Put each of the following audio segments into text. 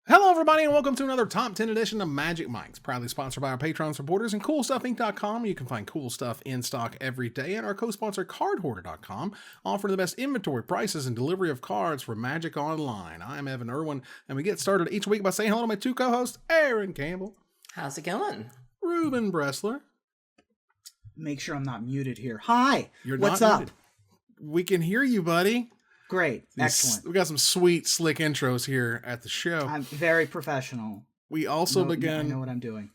Hello, everybody, and welcome to another Top 10 edition of Magic Mics, proudly sponsored by our Patreon supporters and CoolStuffInc.com. You can find cool stuff in stock every day, and our co-sponsor CardHoarder.com, offering the best inventory, prices, and delivery of cards for Magic Online. I'm Evan Irwin, and we get started each week by saying hello to my two co-hosts, Aaron Campbell. How's it going? Ruben Bressler. Make sure I'm not muted here. Hi. What's up? Muted. We can hear you, buddy. Great. Excellent. We got some sweet, slick intros here at the show. I'm very professional. We also begin... I know what I'm doing.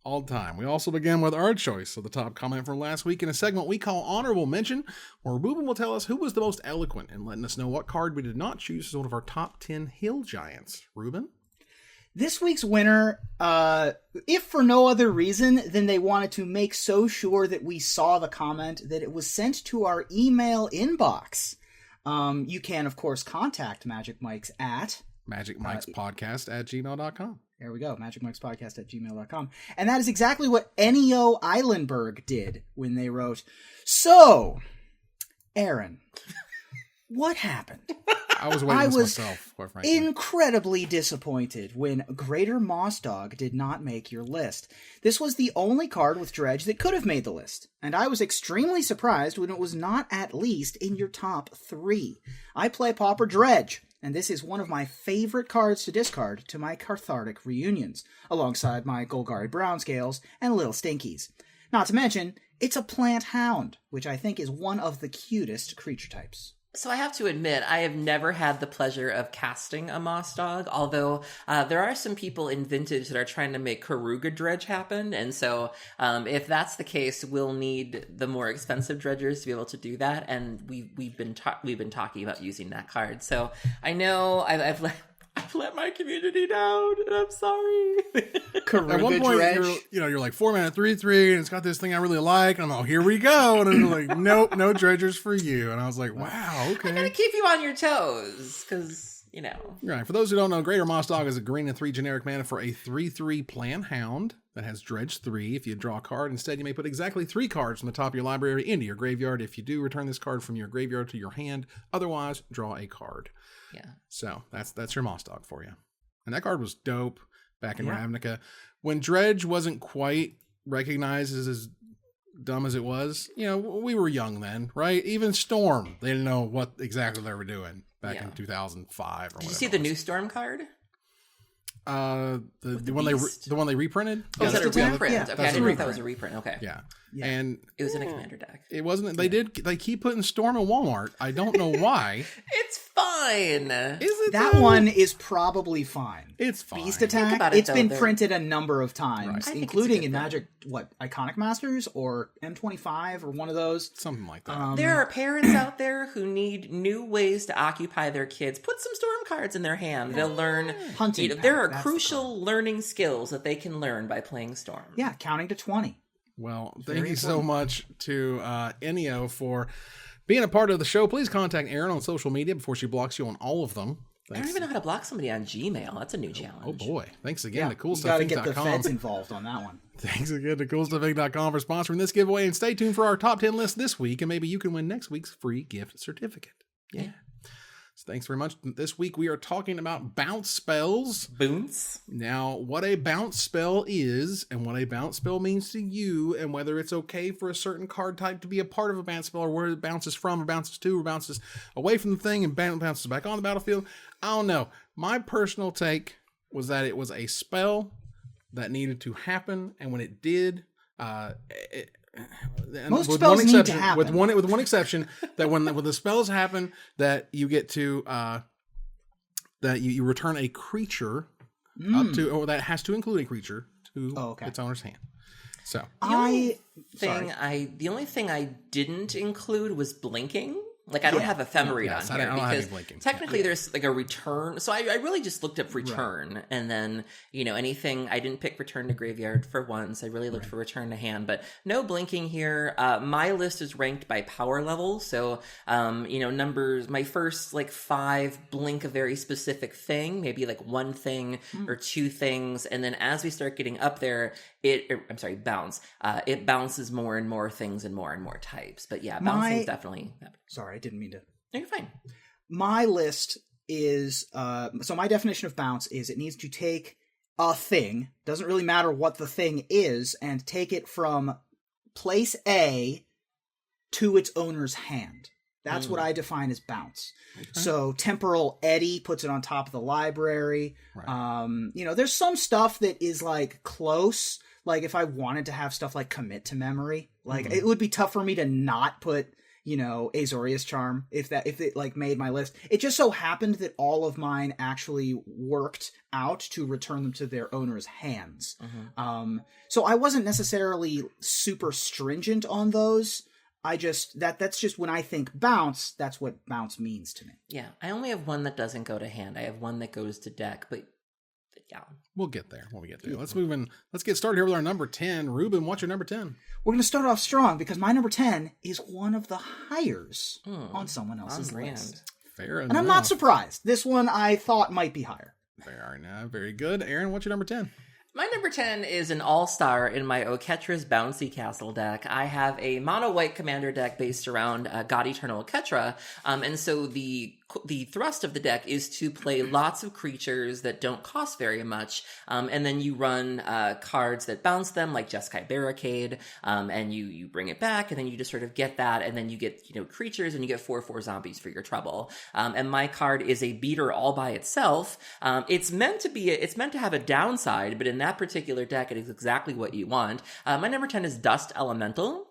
All the time. We also begin with our choice of the top comment from last week in a segment we call Honorable Mention, where Ruben will tell us who was the most eloquent in letting us know what card we did not choose as one of our top 10 hill giants. Ruben? This week's winner, if for no other reason than they wanted to make so sure that we saw the comment that it was sent to our email inbox. You can, of course, contact Magic Mics at magicmicspodcast@gmail.com. There we go, magicmicspodcast@gmail.com. And that is exactly what Ennio Eilenberg did when they wrote, "So, Aaron, what happened?" I was waiting for myself, quite frankly. Incredibly disappointed when Greater Moss Dog did not make your list. This was the only card with Dredge that could have made the list, and I was extremely surprised when it was not at least in your top 3. I play Pauper Dredge, and this is one of my favorite cards to discard to my Cathartic reunions, alongside my Golgari Brown Scales and Little Stinkies. Not to mention, it's a plant hound, which I think is one of the cutest creature types. So I have to admit, I have never had the pleasure of casting a Moss Dog, although there are some people in Vintage that are trying to make Karuga Dredge happen, and so if that's the case, we'll need the more expensive dredgers to be able to do that, and we've been talking about using that card. So I know I've let my community down, and I'm sorry. Karuga At one point, Dredge. you're like 4-mana 3/3, and it's got this thing I really like, and I'm like, here we go, and then like, nope, no dredgers for you, and I was like, wow, okay. I gotta keep you on your toes, because, you know. Right. For those who don't know, Greater Moss Dog is a green and 3 generic mana for a 3/3 plant hound that has Dredge 3. If you draw a card, instead you may put exactly 3 cards from the top of your library into your graveyard. If you do, return this card from your graveyard to your hand. Otherwise, draw a card. Yeah. So that's your Moss Dog for you. And that card was dope back in Ravnica. When Dredge wasn't quite recognized as dumb as it was, we were young then, right? Even Storm, they didn't know what exactly they were doing back in 2005 or Did you see the new Storm card? The one they reprinted. Oh, is that a reprint? Yeah, okay, I didn't know if that was a reprint. Okay. Yeah. Yeah. And It was in a commander deck. it wasn't. They keep putting Storm in Walmart. I don't know why. It's fine. Is it That though? one is probably fine. It's fine. Beast Think Attack, about it, it's though, been they're- printed a number of times, I think it's a including good in thing. Magic, Iconic Masters or M25 or one of those. Something like that. There are parents out there who need new ways to occupy their kids. Put some Storm cards in their hand. They'll learn. Hunting There pack, are that's the crucial learning skills that they can learn by playing Storm. Yeah, counting to 20. Well, thank Very you so much to Ennio for being a part of the show. Please contact Erin on social media before she blocks you on all of them. I don't even know how to block somebody on Gmail. That's a new challenge. Oh boy. Thanks again to You got to get the CoolStuffInc.com. feds involved on that one. Thanks again to CoolStuffInc.com for sponsoring this giveaway. And stay tuned for our top 10 list this week, and maybe you can win next week's free gift certificate. Yeah. So thanks very much. This week we are talking about bounce spells. Boons? Now, what a bounce spell is, and what a bounce spell means to you, and whether it's okay for a certain card type to be a part of a bounce spell, or where it bounces from, or bounces to, or bounces away from the thing, and bounces back on the battlefield. I don't know. My personal take was that it was a spell that needed to happen, and when it did, Most spells need to happen. With one exception, that when the spells happen, that you get to that you return a creature up to, or that has to include a creature to its owner's hand. So The only thing I didn't include was blinking. Like, I don't have ephemerate on here because technically there's like a return. So I really just looked up return, and then, anything. I didn't pick return to graveyard for once. I really looked for return to hand, but no blinking here. My list is ranked by power level. So, numbers, my first 5 blink a very specific thing, maybe like one thing or 2 things. And then as we start getting up there, bounce. It bounces more and more things and more types. But yeah, bouncing is definitely. Sorry, I didn't mean to. No, you're fine. My list is so my definition of bounce is it needs to take a thing, doesn't really matter what the thing is, and take it from place A to its owner's hand. That's what I define as bounce. Okay. So Temporal Eddy puts it on top of the library. Right. There's some stuff that is like close. Like if I wanted to have stuff like commit to memory, like it would be tough for me to not put, Azorius Charm if it like made my list. It just so happened that all of mine actually worked out to return them to their owner's hands. So I wasn't necessarily super stringent on those. I just that's just when I think bounce, that's what bounce means to me. Yeah, I only have one that doesn't go to hand. I have one that goes to deck, but yeah. We'll get there when we get there. Let's move in. Let's get started here with our number 10. Ruben, what's your number 10? We're going to start off strong because my number 10 is one of the hires on someone else's list. Fair enough. And I'm not surprised. This one I thought might be higher. Fair enough. Very good. Aaron, what's your number 10? My number 10 is an all-star in my Oketra's Bouncy Castle deck. I have a mono-white commander deck based around God Eternal Oketra, and so the thrust of the deck is to play lots of creatures that don't cost very much, and then you run cards that bounce them, like Jeskai Barricade, and you bring it back, and then you just sort of get that, and then you get creatures, and you get 4/4 zombies for your trouble. And my card is a beater all by itself. It's meant to have a downside, but in that particular deck, it is exactly what you want. My number 10 is Dust Elemental.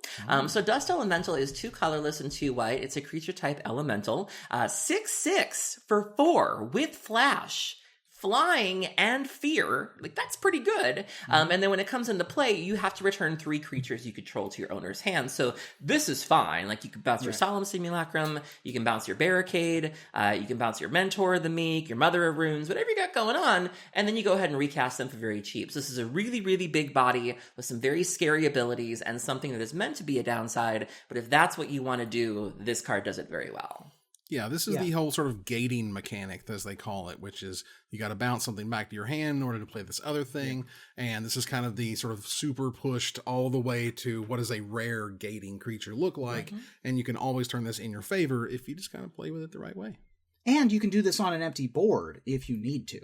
So Dust Elemental is 2 colorless and 2 white. It's a creature type elemental. 6/6 for 4 with flash, flying, and fear. Like, that's pretty good. And then when it comes into play, you have to return 3 creatures you control to your owner's hand. So this is fine. Like, you can bounce your Solemn Simulacrum, you can bounce your Barricade, you can bounce your Mentor, the Meek, your Mother of Runes, whatever you got going on, and then you go ahead and recast them for very cheap. So this is a really, really big body with some very scary abilities and something that is meant to be a downside, but if that's what you want to do, this card does it very well. Yeah, this is the whole sort of gating mechanic, as they call it, which is you got to bounce something back to your hand in order to play this other thing. Yeah. And this is kind of the sort of super pushed all the way to what does a rare gating creature look like. And you can always turn this in your favor if you just kind of play with it the right way. And you can do this on an empty board if you need to.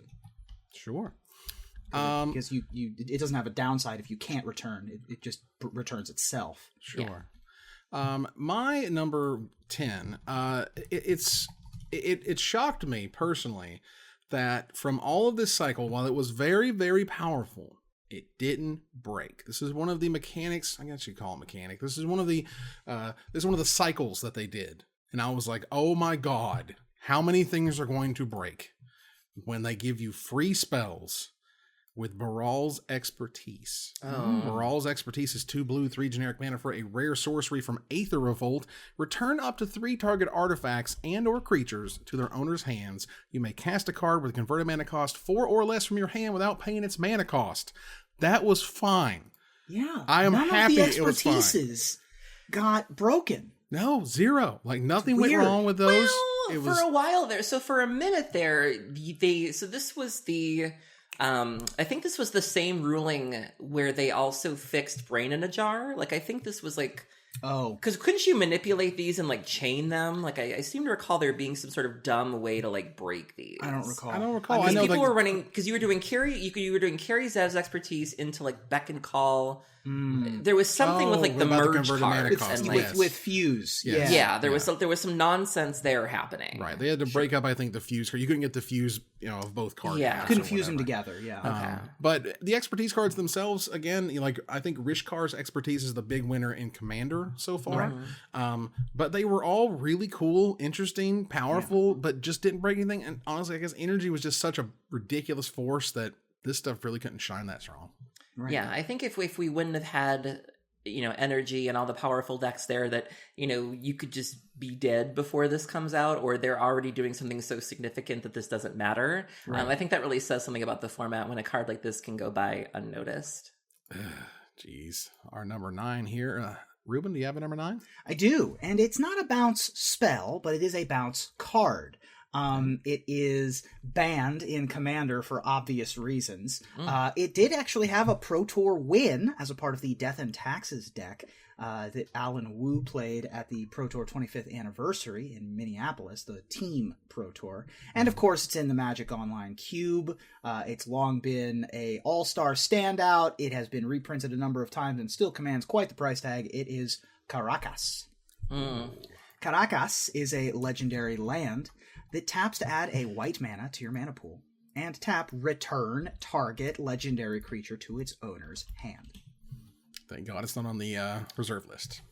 Sure. Because it doesn't have a downside if you can't return. It just returns itself. Sure. Yeah. My number 10, it shocked me personally that from all of this cycle, while it was very, very powerful, it didn't break. This is one of the mechanics. I guess you call it mechanic. This is one of the cycles that they did. And I was like, oh my God, how many things are going to break when they give you free spells with Baral's Expertise. Baral's Expertise is 2 blue, 3 generic mana for a rare sorcery from Aether Revolt. Return up to 3 target artifacts and or creatures to their owner's hands. You may cast a card with a converted mana cost 4 or less from your hand without paying its mana cost. That was fine. Yeah. I am happy it was fine. None of the expertises got broken. No, 0. Like nothing went wrong with those. Well, for a while there. So for a minute there, this was the... I think this was the same ruling where they also fixed Brain in a Jar. Like, I think this was like... Oh. Because couldn't you manipulate these and, like, chain them? Like, I seem to recall there being some sort of dumb way to, like, break these. I don't recall. I know people were running... Because you were doing Carrie Zev's Expertise into, like, Beck and Call... There was something with like the merge cards and like with Fuse. Yes. Yeah, there was some nonsense there happening. Right, they had to break up. I think the Fuse card. You couldn't get the Fuse, of both cards. Yeah, couldn't fuse them together. Yeah. Okay. But the Expertise cards themselves, again, like I think Rishkar's Expertise is the big winner in Commander so far. But they were all really cool, interesting, powerful, but just didn't break anything. And honestly, I guess Energy was just such a ridiculous force that this stuff really couldn't shine that strong. Right. Yeah, I think if we wouldn't have had, Energy and all the powerful decks there that, you could just be dead before this comes out, or they're already doing something so significant that this doesn't matter. Right. I think that really says something about the format when a card like this can go by unnoticed. Jeez. Our number 9 here. Ruben, do you have a number 9? I do, and it's not a bounce spell, but it is a bounce card. It is banned in Commander for obvious reasons. It did actually have a Pro Tour win as a part of the Death and Taxes deck that Alan Wu played at the Pro Tour 25th anniversary in Minneapolis, the Team Pro Tour. And of course, it's in the Magic Online Cube. It's long been a all-star standout. It has been reprinted a number of times and still commands quite the price tag. It is Caracas. Caracas is a legendary land that taps to add a white mana to your mana pool, and tap return target legendary creature to its owner's hand. Thank God it's not on the reserve list.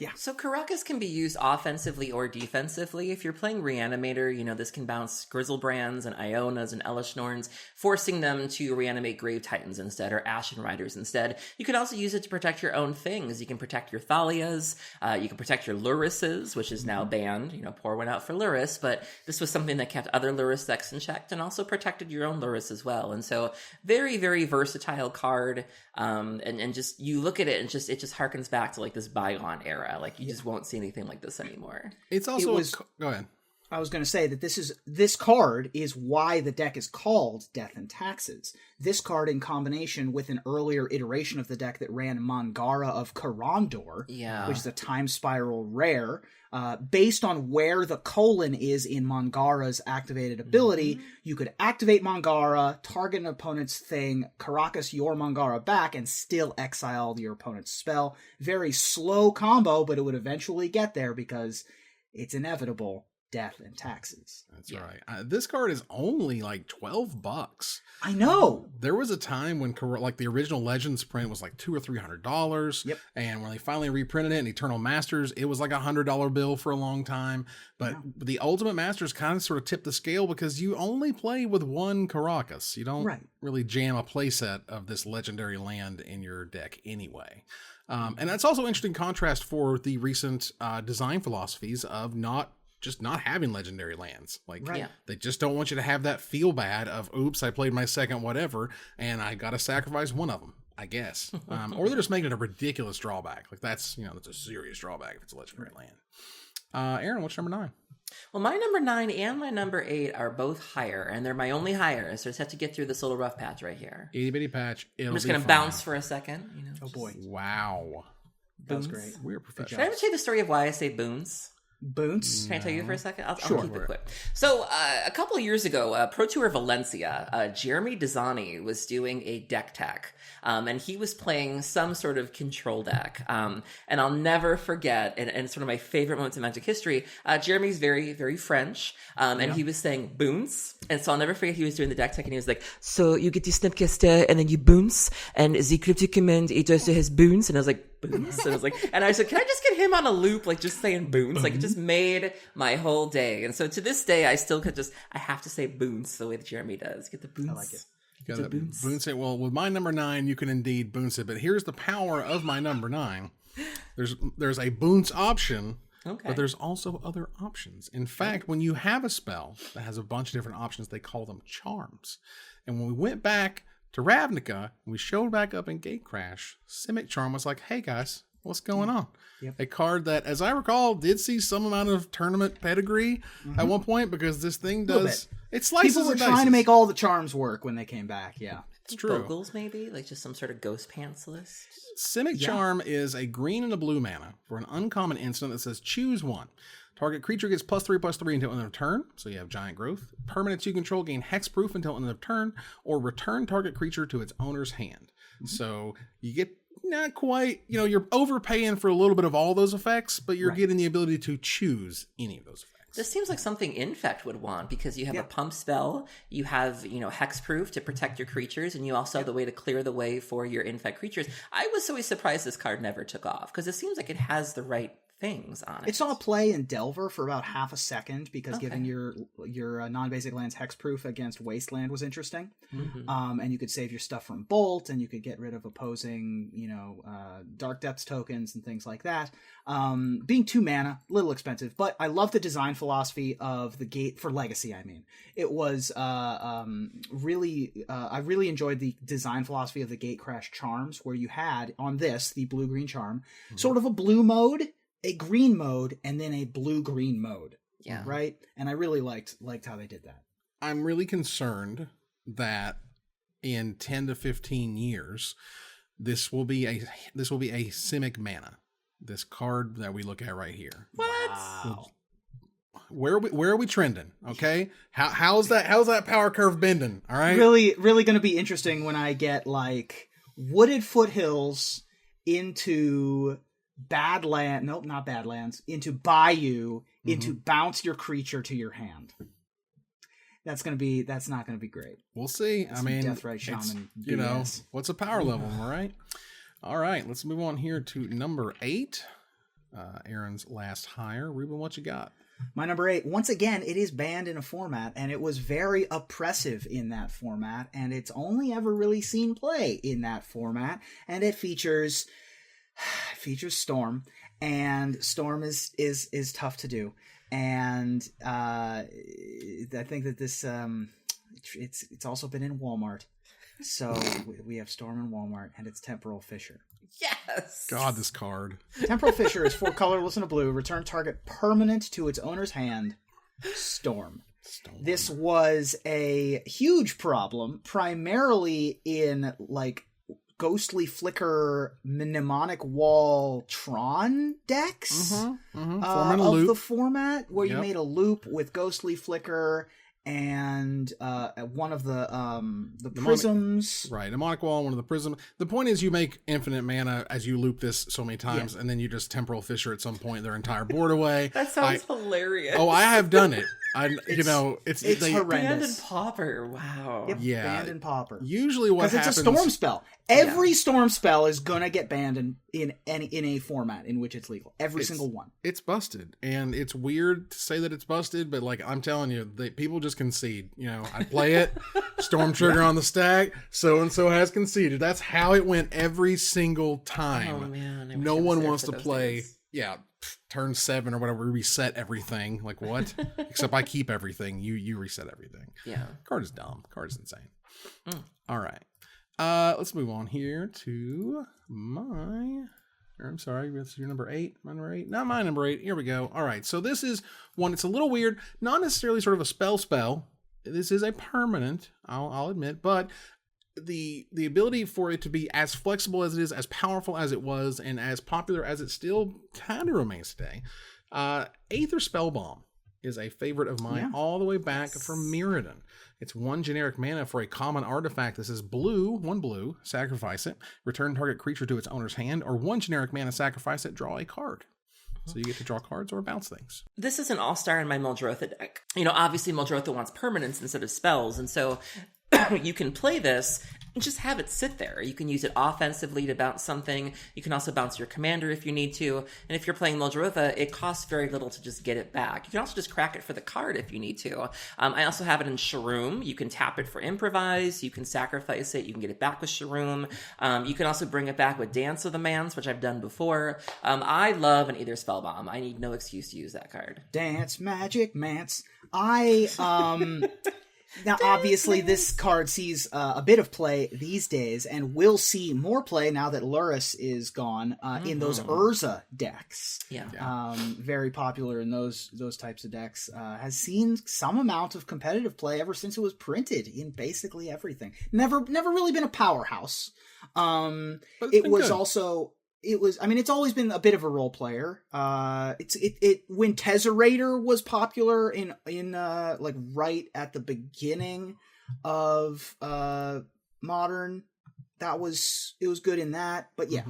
Yeah. So Caracas can be used offensively or defensively. If you're playing Reanimator, this can bounce Grizzlebrands and Ionas and Elishnorns, forcing them to reanimate Grave Titans instead, or Ashen Riders instead. You can also use it to protect your own things. You can protect your Thalias, you can protect your Lurises, which is now banned. Pour one out for Luris, but this was something that kept other Luris decks in check and also protected your own Luris as well. And so very, very versatile card. And just, you look at it and it just harkens back to like this bygone era. Like you just won't see anything like this anymore. It's also go ahead. I was going to say that this card is why the deck is called Death and Taxes. This card, in combination with an earlier iteration of the deck that ran Mangara of Karandor, which is a time spiral rare, based on where the colon is in Mangara's activated ability, you could activate Mangara, target an opponent's thing, Caracas your Mangara back, and still exile your opponent's spell. Very slow combo, but it would eventually get there because it's inevitable. Death and Taxes. That's right. This card is only like $12. I know. There was a time when the original Legends print was like $200 or $300. Yep. And when they finally reprinted it in Eternal Masters, it was like $100 bill for a long time. But the Ultimate Masters kind of sort of tipped the scale because you only play with one Caracas. You don't really jam a playset of this legendary land in your deck anyway. And that's also an interesting contrast for the recent design philosophies of not having legendary lands. They just don't want you to have that feel bad of, oops, I played my second whatever, and I got to sacrifice one of them, I guess. Or they're just making it a ridiculous drawback. That's a serious drawback if it's a legendary land. Aaron, what's number 9? Well, my number 9 and my number 8 are both higher, and they're my only higher, so I just have to get through this little rough patch right here. Itty bitty patch. I'm just going to bounce for a second. Oh boy. Wow. That was great. We're professionals. Should I ever tell you the story of why I say boons? Boons? Can I tell you for a second? I'll keep it quick. So a couple of years ago, Pro Tour Valencia, Jeremy Desani was doing a deck tech, and he was playing some sort of control deck. And I'll never forget, and it's one of my favorite moments in Magic history, Jeremy's very, very French, and he was saying boons. And so I'll never forget he was doing the deck tech, and he was like, so you get the Snapcaster, and then you boons, and the Cryptic Command, it also has boons. And I was like, boons? And I said, can I just get him on a loop, just saying boons? It just made my whole day. And so to this day, I still I have to say boons the way that Jeremy does. Get the boons. I like it. You got boons it. Well, with my number 9, you can indeed boons it. But here's the power of my number 9. There's a boons option, but there's also other options. In fact, when you have a spell that has a bunch of different options, they call them charms. And when we went back to Ravnica, we showed back up in Gatecrash, Simic Charm was like, hey guys, what's going on? A card that, as I recall, did see some amount of tournament pedigree at one point, because this thing does... It slices. People were trying to make all the charms work when they came back, It's true. Bogles, maybe? Just some sort of ghost pants list? Simic Charm is a green and a blue mana for an uncommon instant that says choose one. Target creature gets +3/+3 until end of turn, so you have giant growth. Permanents you control gain hexproof until end of turn, or return target creature to its owner's hand. So you get not quite, you're overpaying for a little bit of all those effects, but you're getting the ability to choose any of those effects. This seems like something Infect would want, because you have a pump spell, you have, hexproof to protect your creatures, and you also have the way to clear the way for your Infect creatures. I was always surprised this card never took off, because it seems like it has the right things on it. It saw play in Delver for about half a second, because giving your non-basic lands hexproof against Wasteland was interesting. And you could save your stuff from Bolt, and you could get rid of opposing, Dark Depths tokens and things like that. Being 2 mana, a little expensive, but I love the design philosophy of the Gate for Legacy. I mean, it was really I really enjoyed the design philosophy of the Gatecrash charms, where you had on this the blue-green charm, sort of a blue mode, a green mode, and then a blue-green mode. Yeah. Right? And I really liked how they did that. I'm really concerned that in 10 to 15 years, this will be a Simic mana. This card that we look at right here. What? Wow. Where are we trending? Okay, how's that power curve bending? All right, really going to be interesting when I get like Wooded Foothills into not Badlands, into Bayou, into bounce your creature to your hand. That's not gonna be great. We'll see. That's Deathrite Shaman. You know, what's a power level? All right. All right, let's move on here to number 8. Aaron's last hire. Ruben, what you got? My number 8, once again, it is banned in a format, and it was very oppressive in that format, and it's only ever really seen play in that format, and it features Storm, and Storm is tough to do, and I think that this it's also been in Walmart. So we have Storm in Walmart, and it's Temporal Fissure. Yes! God, this card. Temporal Fissure is 4 colorless and a blue. Return target permanent to its owner's hand. Storm. This was a huge problem, primarily in, like, Ghostly Flicker, Mnemonic Wall, Tron decks of the format, where you made a loop with Ghostly Flicker and one of the prisms. Right, Mnemonic Wall, one of the prisms. The point is you make infinite mana as you loop this so many times, and then you just Temporal Fissure at some point their entire board away. That sounds hilarious. Oh, I have done it. It's horrendous. Band and Pauper, wow. Yep, yeah, Band and Pauper. Usually what happens... Because it's a storm spell. Every storm spell is gonna get banned in a format in which it's legal. Every single one. It's busted, and it's weird to say that it's busted, but like I'm telling you, people just concede. You know, I play it, storm trigger on the stack, so and so has conceded. That's how it went every single time. Oh man, no one wants to play. Days. Yeah, turn 7 or whatever, reset everything. Like what? Except I keep everything. You reset everything. Yeah, card is dumb. Card is insane. All right. Let's move on here to I'm sorry, this is your number 8. My number 8? Not my number 8. Here we go. All right, so this is one, it's a little weird, not necessarily sort of a spell. This is a permanent, I'll admit, but the ability for it to be as flexible as it is, as powerful as it was, and as popular as it still kind of remains today. Aether Spellbomb is a favorite of mine all the way back from Mirrodin. It's 1 generic mana for a common artifact. This is blue, 1 blue, sacrifice it, return target creature to its owner's hand, or 1 generic mana, sacrifice it, draw a card. So you get to draw cards or bounce things. This is an all-star in my Muldrotha deck. You know, obviously Muldrotha wants permanence instead of spells, and so you can play this and just have it sit there. You can use it offensively to bounce something. You can also bounce your commander if you need to. And if you're playing Muldrotha, it costs very little to just get it back. You can also just crack it for the card if you need to. I also have it in Sharoom. You can tap it for Improvise. You can sacrifice it. You can get it back with Sharoom. You can also bring it back with Dance of the Mans, which I've done before. I love an Aether Spellbomb. I need no excuse to use that card. Dance, magic, mance. Now, obviously, this card sees a bit of play these days, and will see more play now that Lurrus is gone in those Urza decks. Yeah. Very popular in those types of decks. Has seen some amount of competitive play ever since it was printed in basically everything. Never really been a powerhouse. It was good. It's always been a bit of a role player. When Tezzerator was popular in like right at the beginning of Modern, it was good in that. But yeah.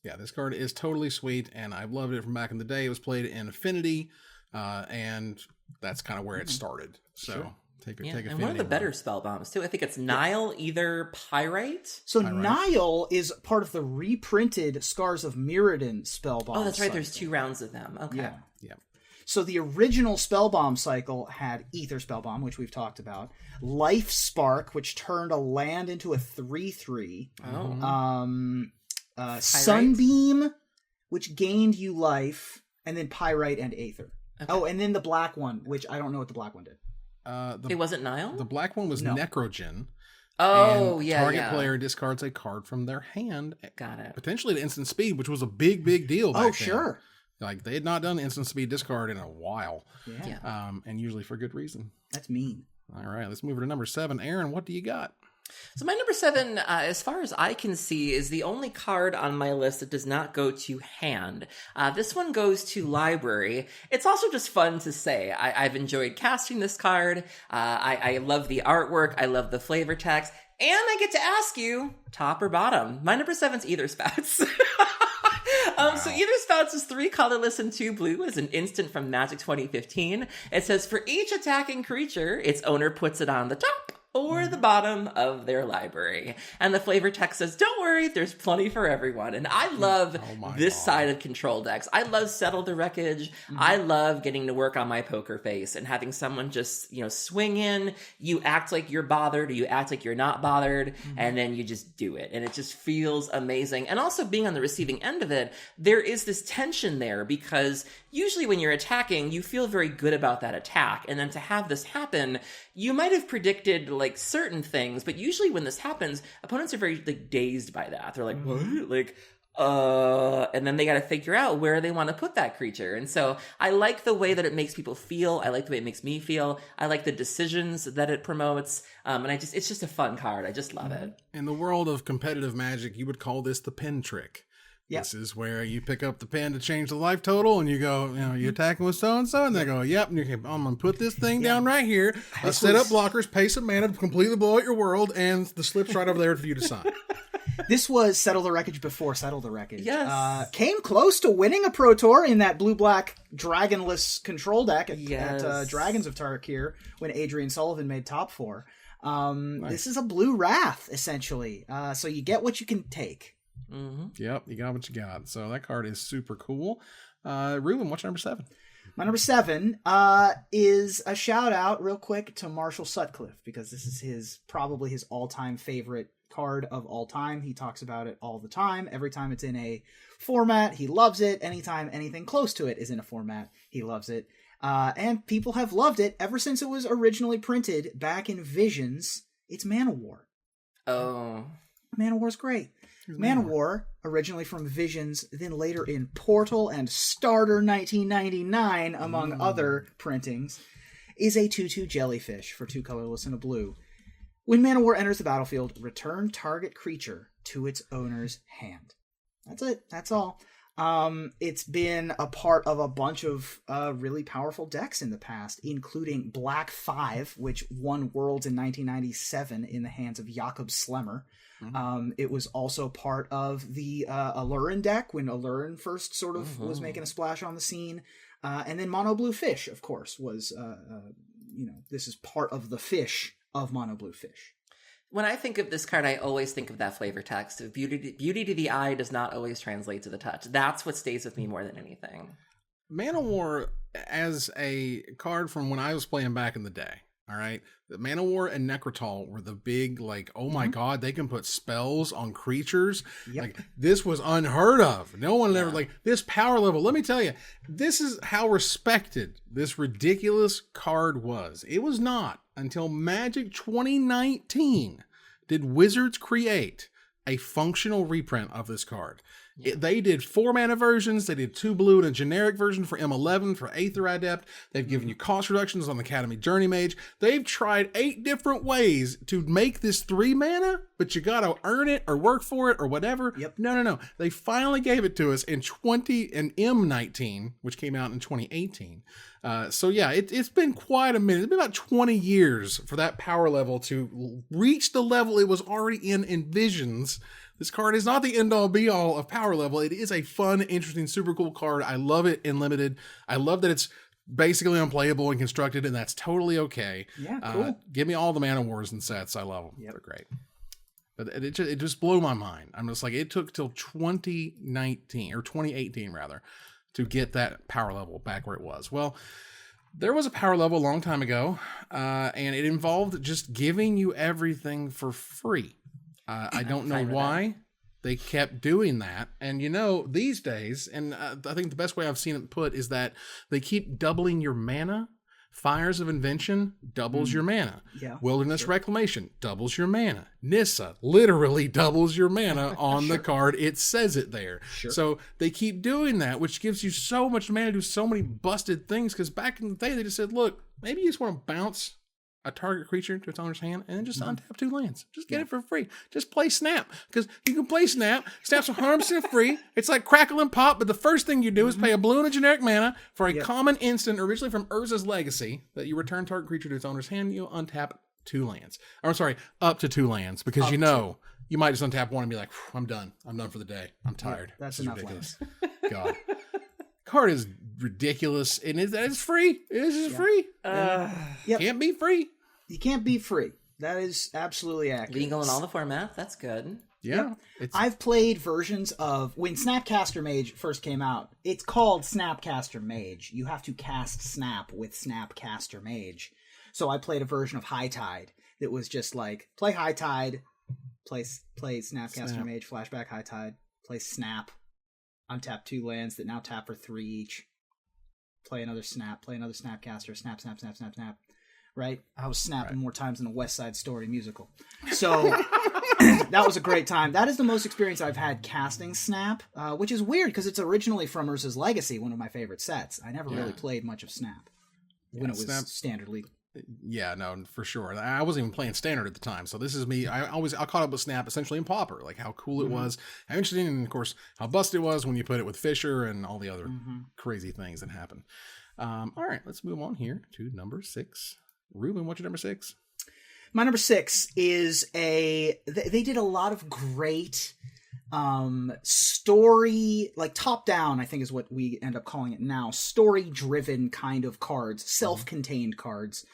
Yeah, this card is totally sweet, and I've loved it from back in the day. It was played in Affinity, and that's kind of where it started. So. Sure. Take and one of the better spell bombs too. I think it's Nile, either Pyrite. So Nile is part of the reprinted Scars of Mirrodin spell bomb. Oh, that's right. Cycle. There's 2 rounds of them. Okay. Yeah. So the original spell bomb cycle had Aether Spellbomb, which we've talked about, Life Spark, which turned a land into a 3/3. Sunbeam, which gained you life, and then Pyrite and Aether. Okay. Oh, and then the black one, which I don't know what the black one did. It wasn't Nile? The black one was Necrogen. Oh, and target player discards a card from their hand. Got it. Potentially at instant speed, which was a big deal back then. Sure. Like, they had not done instant speed discard in a while. Yeah. And usually for good reason. That's mean. All right, let's move to number 7. Aaron, what do you got? So my number 7, as far as I can see, is the only card on my list that does not go to hand. This one goes to library. It's also just fun to say. I've enjoyed casting this card. I love the artwork. I love the flavor text. And I get to ask you, top or bottom? My number 7's Ether Spouts. Wow. So Ether Spouts is 3 colorless and 2 blue. It's an instant from Magic 2015. It says, for each attacking creature, its owner puts it on the top or the bottom of their library. And the flavor text says, don't worry, there's plenty for everyone. And I love this side of control decks. I love Settle the Wreckage. Mm-hmm. I love getting to work on my poker face and having someone just, swing in. You act like you're bothered or you act like you're not bothered, and then you just do it. And it just feels amazing. And also being on the receiving end of it, there is this tension there because usually when you're attacking, you feel very good about that attack. And then to have this happen, you might have predicted like certain things, but usually when this happens, opponents are very like dazed by that. They're like, what? Like, and then they got to figure out where they want to put that creature. And so I like the way that it makes people feel. I like the way it makes me feel. I like the decisions that it promotes. And it's just a fun card. I just love it. In the world of competitive Magic, you would call this the pin trick. Yep. This is where you pick up the pen to change the life total, and you go, you're attacking with so-and-so, and they go, yep, and I'm going to put this thing down right here. Set up blockers, pay some mana to completely blow out your world, and the slip's right over there for you to sign. This was Settle the Wreckage before Settle the Wreckage. Yes. Came close to winning a Pro Tour in that blue-black dragonless control deck at Dragons of Tarkir when Adrian Sullivan made top 4. Nice. This is a blue Wrath, essentially. So you get what you can take. Mm-hmm. Yep, you got what you got. So that card is super cool. Ruben, what's your number 7? My number 7 is a shout out real quick to Marshall Sutcliffe, because this is probably his all-time favorite card of all time. He talks about it all the time. Every time it's in a format, he loves it. Anytime anything close to it is in a format, he loves it. And people have loved it ever since it was originally printed back in Visions. It's Mana War. Oh. Mana War's great. Mana War, originally from Visions, then later in Portal and Starter 1999, among other printings, is a 2/2 jellyfish for 2 colorless and a blue. When Mana War enters the battlefield, return target creature to its owner's hand. That's it. That's all. It's been a part of a bunch of really powerful decks in the past, including Black 5, which won Worlds in 1997 in the hands of Jakob Slemmer. It was also part of the Alurin deck when Alurin first sort of was making a splash on the scene. And then Mono Blue Fish, of course, was, this is part of the fish of Mono Blue Fish. When I think of this card, I always think of that flavor text of beauty to the eye does not always translate to the touch. That's what stays with me more than anything. Mana War as a card from when I was playing back in the day. All right. The Mana War and Necrotal were the big, like, oh my God, they can put spells on creatures. Yep. Like, this was unheard of. No one ever, like, this power level. Let me tell you, this is how respected this ridiculous card was. It was not until Magic 2019 did Wizards create a functional reprint of this card. They did 4 mana versions. They did 2 blue and a generic version for M11 for Aether Adept. They've given you cost reductions on the Academy Journey Mage. They've tried 8 different ways to make this 3 mana, but you got to earn it or work for it or whatever. Yep. No. They finally gave it to us in M19, which came out in 2018. It's been quite a minute. It's been about 20 years for that power level to reach the level it was already in Visions. This card is not the end-all be-all of power level. It is a fun, interesting, super cool card. I love it in Limited. I love that it's basically unplayable and constructed, and that's totally okay. Yeah, cool. Give me all the Mana Wars and sets. I love them. Yep. They're great. But it just blew my mind. I'm just like, it took till 2018 rather, to get that power level back where it was. Well, there was a power level a long time ago, and it involved just giving you everything for free. I don't know why they kept doing that. And, these days, and I think the best way I've seen it put is that they keep doubling your mana, Fires of Invention doubles your mana. Yeah, Wilderness Reclamation doubles your mana. Nissa literally doubles your mana on the card. It says it there. So they keep doing that, which gives you so much mana to do so many busted things, because back in the day they just said, look, maybe you just want to bounce a target creature to its owner's hand and then just untap 2 lands. Just get it for free. Just play Snap, because you can play Snap. Snap's 100% free. It's like Crackle and Pop, but the first thing you do is pay a blue and a generic mana for a common instant originally from Urza's Legacy that you return target creature to its owner's hand. You untap 2 lands. I'm sorry, up to 2 lands, because you might just untap 1 and be like, I'm done. I'm done for the day. I'm tired. That's enough lands. God. Card is ridiculous, and that is free. It is just free. Can't be free. You can't be free. That is absolutely accurate. Legal in all the formats. That's good. Yeah. I've played versions of when Snapcaster Mage first came out. It's called Snapcaster Mage. You have to cast Snap with Snapcaster Mage. So I played a version of High Tide that was just like play High Tide, play Snapcaster Mage, flashback High Tide, play Snap, untap 2 lands that now tap for 3 each. Play another Snap, play another Snapcaster, snap, snap, snap, snap, snap. Right? I was snapping more times than a West Side Story musical. So that was a great time. That is the most experience I've had casting Snap, which is weird because it's originally from Urza's Legacy, one of my favorite sets. I never really played much of Snap when it was standard legal. Yeah, no, for sure. I wasn't even playing standard at the time, so this is me. I caught up with Snap essentially in Pauper, like how cool it was, how interesting, and of course how busted it was when you put it with Fisher and all the other crazy things that happen. All right, let's move on here to number 6. Ruben, what's your number 6? My number 6 is they did a lot of great story, like top down, I think is what we end up calling it now, story driven kind of cards, self-contained cards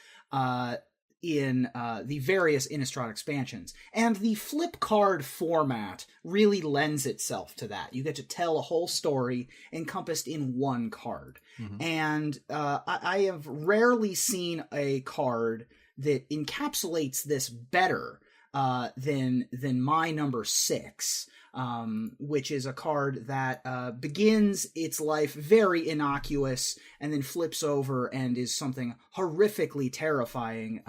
in the various Innistrad expansions. And the flip card format really lends itself to that. You get to tell a whole story encompassed in one card. And I have rarely seen a card that encapsulates this better than my number 6, which is a card that begins its life very innocuous and then flips over and is something horrifically terrifying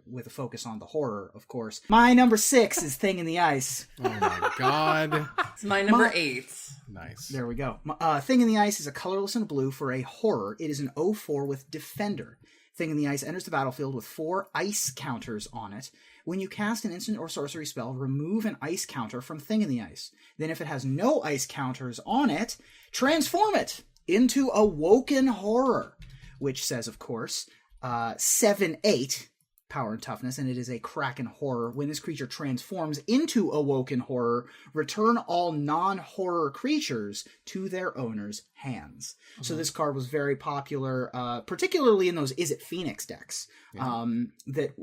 with a focus on the horror, of course. My number 6 is Thing in the Ice. Oh my god. It's my number 8. Nice. There we go. Thing in the Ice is a colorless and blue for a horror. It is an 0/4 with Defender. Thing in the Ice enters the battlefield with 4 ice counters on it. When you cast an instant or sorcery spell, remove an ice counter from Thing in the Ice. Then if it has no ice counters on it, transform it into Awoken Horror, which says, of course, 7/8 power and toughness, and it is a Kraken Horror. When this creature transforms into Awoken Horror, return all non-horror creatures to their owner's hands. So this card was very popular, particularly in those Is It Phoenix decks that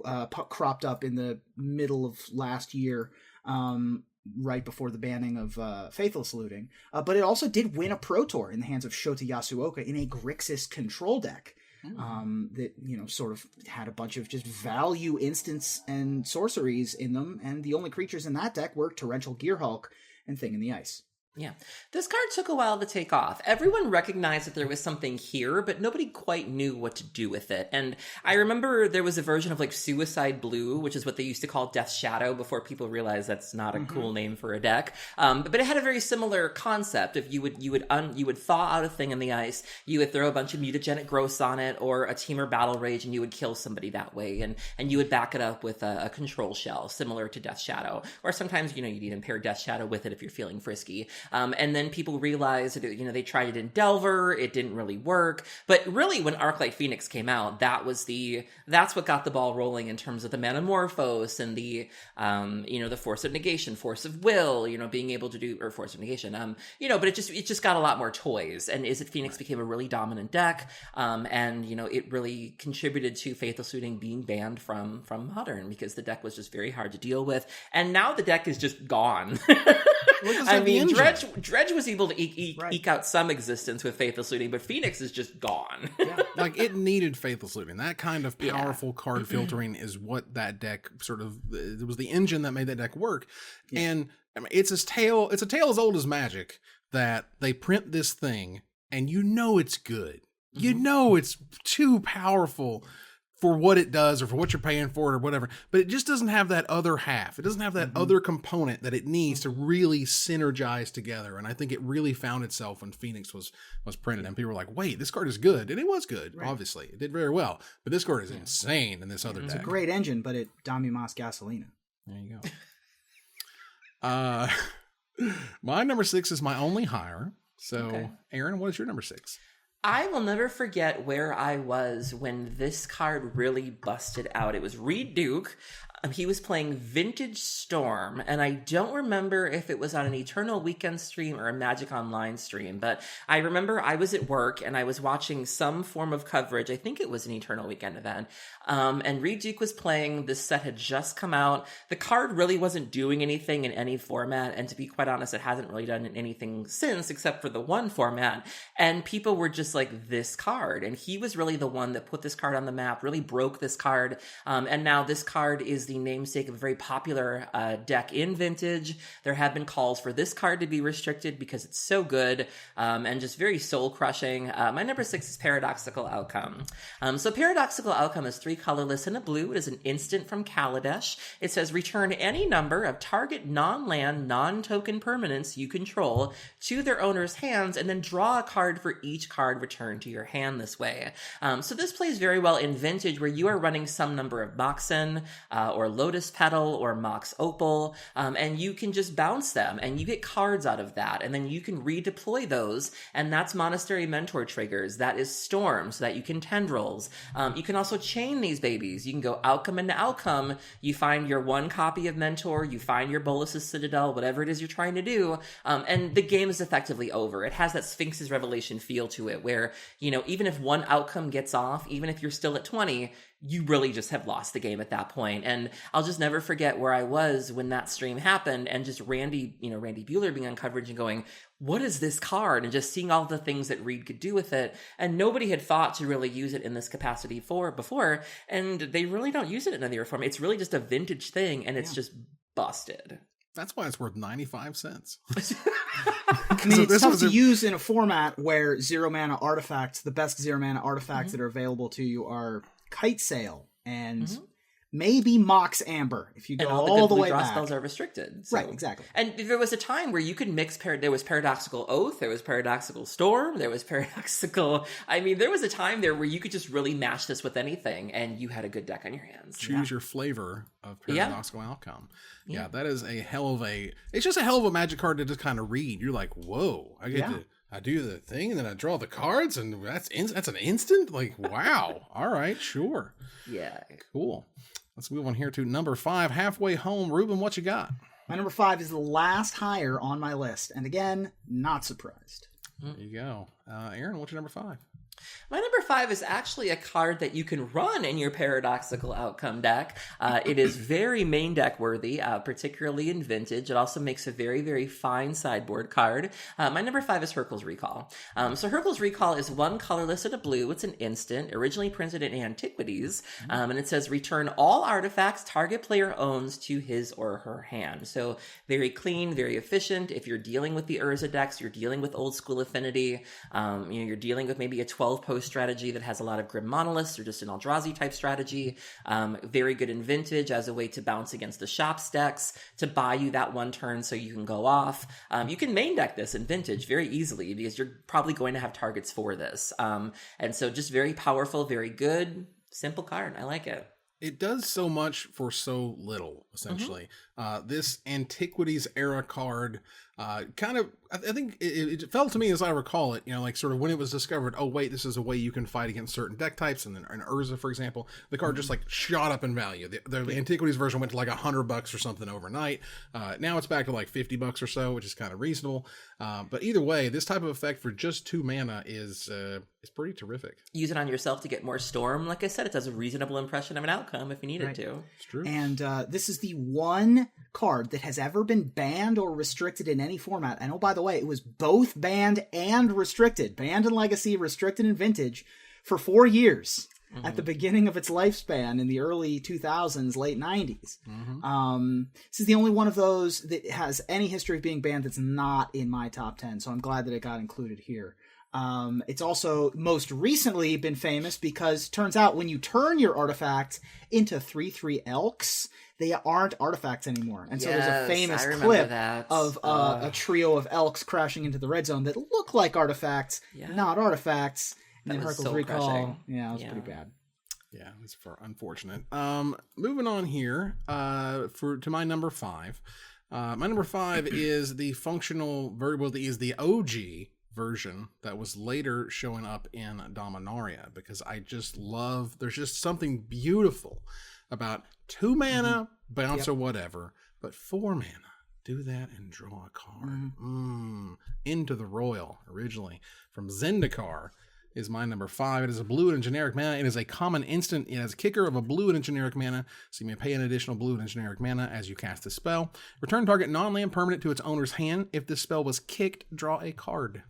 cropped up in the middle of last year, right before the banning of Faithless Looting. But it also did win a Pro Tour in the hands of Shota Yasuoka in a Grixis control deck. That, sort of had a bunch of just value instants and sorceries in them, and the only creatures in that deck were Torrential Gearhulk and Thing in the Ice. Yeah. This card took a while to take off. Everyone recognized that there was something here, but nobody quite knew what to do with it. And I remember there was a version of like Suicide Blue, which is what they used to call Death Shadow before people realized that's not a cool name for a deck. But it had a very similar concept of you would thaw out a Thing in the Ice, you would throw a bunch of mutagenic growths on it or a Teamer Battle Rage, and you would kill somebody that way. And you would back it up with a control shell similar to Death Shadow. Or sometimes, you'd even pair Death Shadow with it if you're feeling frisky. And then people realized that, they tried it in Delver, it didn't really work. But really, when Arclight Phoenix came out, that's what got the ball rolling in terms of the Manamorphose and the, the Force of Negation, Force of Will, being able to do, or Force of Negation, but it just got a lot more toys. And Is It Phoenix became a really dominant deck. And it really contributed to Faithless Looting being banned from Modern because the deck was just very hard to deal with. And now the deck is just gone. I mean, Dredge was able to eke out some existence with Faithless Looting, but Phoenix is just gone. Like, it needed Faithless Looting. That kind of powerful card filtering is what that deck it was the engine that made that deck work. And I mean, it's a tale as old as Magic, that they print this thing and it's good. You know it's too powerful for what it does or for what you're paying for it or whatever, but it just doesn't have that other half. It doesn't have that other component that it needs to really synergize together. And I think it really found itself when Phoenix was printed, and people were like, wait, this card is good. And it was good, obviously. It did very well. But this card is insane in this other deck. It's a great engine, but it Dami-Mas Gasolina. There you go. My number 6 is my only hire. So, Aaron, what is your number 6? I will never forget where I was when this card really busted out. It was Reed Duke. He was playing Vintage Storm, and I don't remember if it was on an Eternal Weekend stream or a Magic Online stream, but I remember I was at work and I was watching some form of coverage. I think it was an Eternal Weekend event. And Reed Duke was playing. This set had just come out. The card really wasn't doing anything in any format, and to be quite honest, it hasn't really done anything since except for the one format. And people were just like, this card. And he was really the one that put this card on the map, really broke this card. And now this card is the namesake of a very popular deck in Vintage. There have been calls for this card to be restricted because it's so good and just very soul-crushing. My number 6 is Paradoxical Outcome. So Paradoxical Outcome is 3 colorless and a blue. It is an instant from Kaladesh. It says, return any number of target non-land, non-token permanents you control to their owner's hands, and then draw a card for each card returned to your hand this way. So this plays very well in Vintage, where you are running some number of Moxen or Lotus Petal or Mox Opal, and you can just bounce them, and you get cards out of that, and then you can redeploy those, and that's Monastery Mentor triggers. That is Storm, so that you can Tendrils. You can also chain these babies. You can go Outcome into Outcome. You find your 1 copy of Mentor, you find your Bolus's Citadel, whatever it is you're trying to do, and the game is effectively over. It has that Sphinx's Revelation feel to it, where, you know, even if 1 outcome gets off, even if you're still at 20, you really just have lost the game at that point. And I'll just never forget where I was when that stream happened, and just Randy Buehler being on coverage and going, what is this card? And just seeing all the things that Reed could do with it. And nobody had thought to really use it in this capacity before. And they really don't use it in any other form. It's really just a Vintage thing, and it's just busted. That's why it's worth 95 cents. I mean, it's tough to use in a format where 0 mana artifacts, the best 0 mana artifacts that are available to you are Kite Sail and maybe Mox Amber, if you go all the way back. Spells are restricted. So. Right, exactly. And there was a time where you could mix, there was Paradoxical Oath, there was Paradoxical Storm, there was Paradoxical... I mean, there was a time there where you could just really mash this with anything, and you had a good deck on your hands. Choose your flavor of Paradoxical Outcome. Yeah, that is a hell of a... It's just a hell of a Magic card to just kind of read. You're like, whoa, I do the thing, and then I draw the cards, and that's an instant? Like, wow. All right, sure. Yeah. Cool. Let's move on here to number 5, halfway home. Ruben, what you got? My number 5 is the last hire on my list. And again, not surprised. There you go. Aaron, what's your number 5? My number 5 is actually a card that you can run in your Paradoxical Outcome deck. It is very main deck worthy, particularly in Vintage. It also makes a very, very fine sideboard card. My number 5 is Ervils Recall. So Ervils Recall is 1 colorless and a blue. It's an instant, originally printed in Antiquities. And it says, return all artifacts target player owns to his or her hand. So very clean, very efficient. If you're dealing with the Urza decks, you're dealing with old school Affinity, you're dealing with maybe a 12-post strategy that has a lot of Grim Monoliths, or just an Eldrazi type strategy. Very good in Vintage as a way to bounce against the shops decks, to buy you that 1 turn so you can go off. You can main deck this in Vintage very easily, because you're probably going to have targets for this. And so just very powerful, very good, simple card. I like it. It does so much for so little, essentially. This Antiquities era card kind of, I think it felt to me, as I recall it, like sort of when it was discovered, oh wait, this is a way you can fight against certain deck types. And then in Urza, for example, the card just like shot up in value. The Antiquities version went to like $100 or something overnight. Now it's back to like $50 or so, which is kind of reasonable. But either way, this type of effect for just 2 mana is pretty terrific. Use it on yourself to get more Storm. Like I said, it does a reasonable impression of an outcome if you need it to. It's true. And this is the one card that has ever been banned or restricted in any format. And oh, by the way, it was both banned and restricted. Banned in Legacy, restricted in Vintage for 4 years at the beginning of its lifespan in the early 2000s, late 90s. This is the only one of those that has any history of being banned that's not in my top 10. So I'm glad that it got included here. It's also most recently been famous because turns out when you turn your artifacts into 3/3 elks, they aren't artifacts anymore. And so there's a famous clip of a trio of elks crashing into the red zone that look like artifacts, not artifacts. And then Ervils Recall. Yeah, it was pretty bad. Yeah, it's unfortunate. Moving on here to my number 5. My number 5 is the functional is the OG version that was later showing up in Dominaria, because I just love, there's just something beautiful about 2 mana, bounce or whatever, but 4 mana, do that and draw a card. Into the Royal, originally from Zendikar, is my number 5. It is a blue and a generic mana. It is a common instant. It has a kicker of a blue and a generic mana, so you may pay an additional blue and a generic mana as you cast this spell. Return target non-land permanent to its owner's hand. If this spell was kicked, draw a card.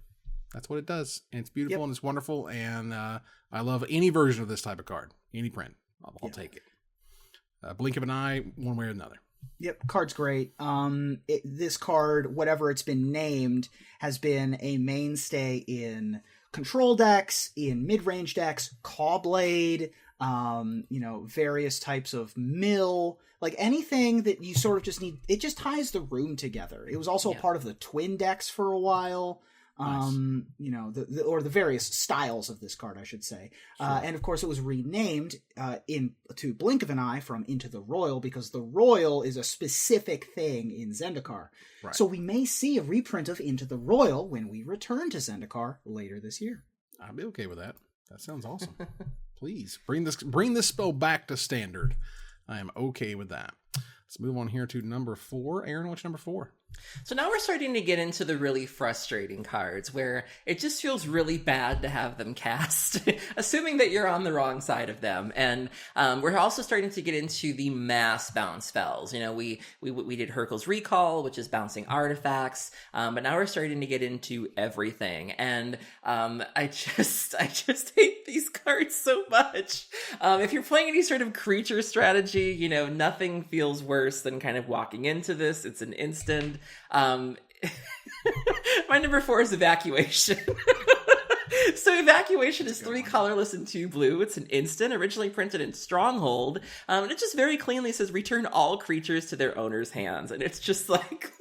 That's what it does. And it's beautiful and it's wonderful, and I love any version of this type of card. Any print. I'll take it. Blink of an eye, one way or another. Yep, card's great. This card, whatever it's been named, has been a mainstay in control decks, in mid-range decks, Cawblade, various types of mill, like anything that you sort of just need. It just ties the room together. It was also a part of the twin decks for a while. Nice. The various styles of this card, I should say. Sure. And of course it was renamed to Blink of an Eye from Into the Royal, because the Royal is a specific thing in Zendikar. Right. So we may see a reprint of Into the Royal when we return to Zendikar later this year. I'd be okay with that. That sounds awesome. Please bring this spell back to standard. I am okay with that. Let's move on here to number 4. Aaron, what's number 4? So now we're starting to get into the really frustrating cards where it just feels really bad to have them cast, assuming that you're on the wrong side of them. And we're also starting to get into the mass bounce spells. We did Ervils Recall, which is bouncing artifacts, but now we're starting to get into everything. And I just hate these cards so much. If you're playing any sort of creature strategy, nothing feels worse than kind of walking into this. It's an instant. My number 4 is Evacuation. So Evacuation is 3 colorless and 2 blue. It's an instant, originally printed in Stronghold. And it just very cleanly says return all creatures to their owner's hands. And it's just like...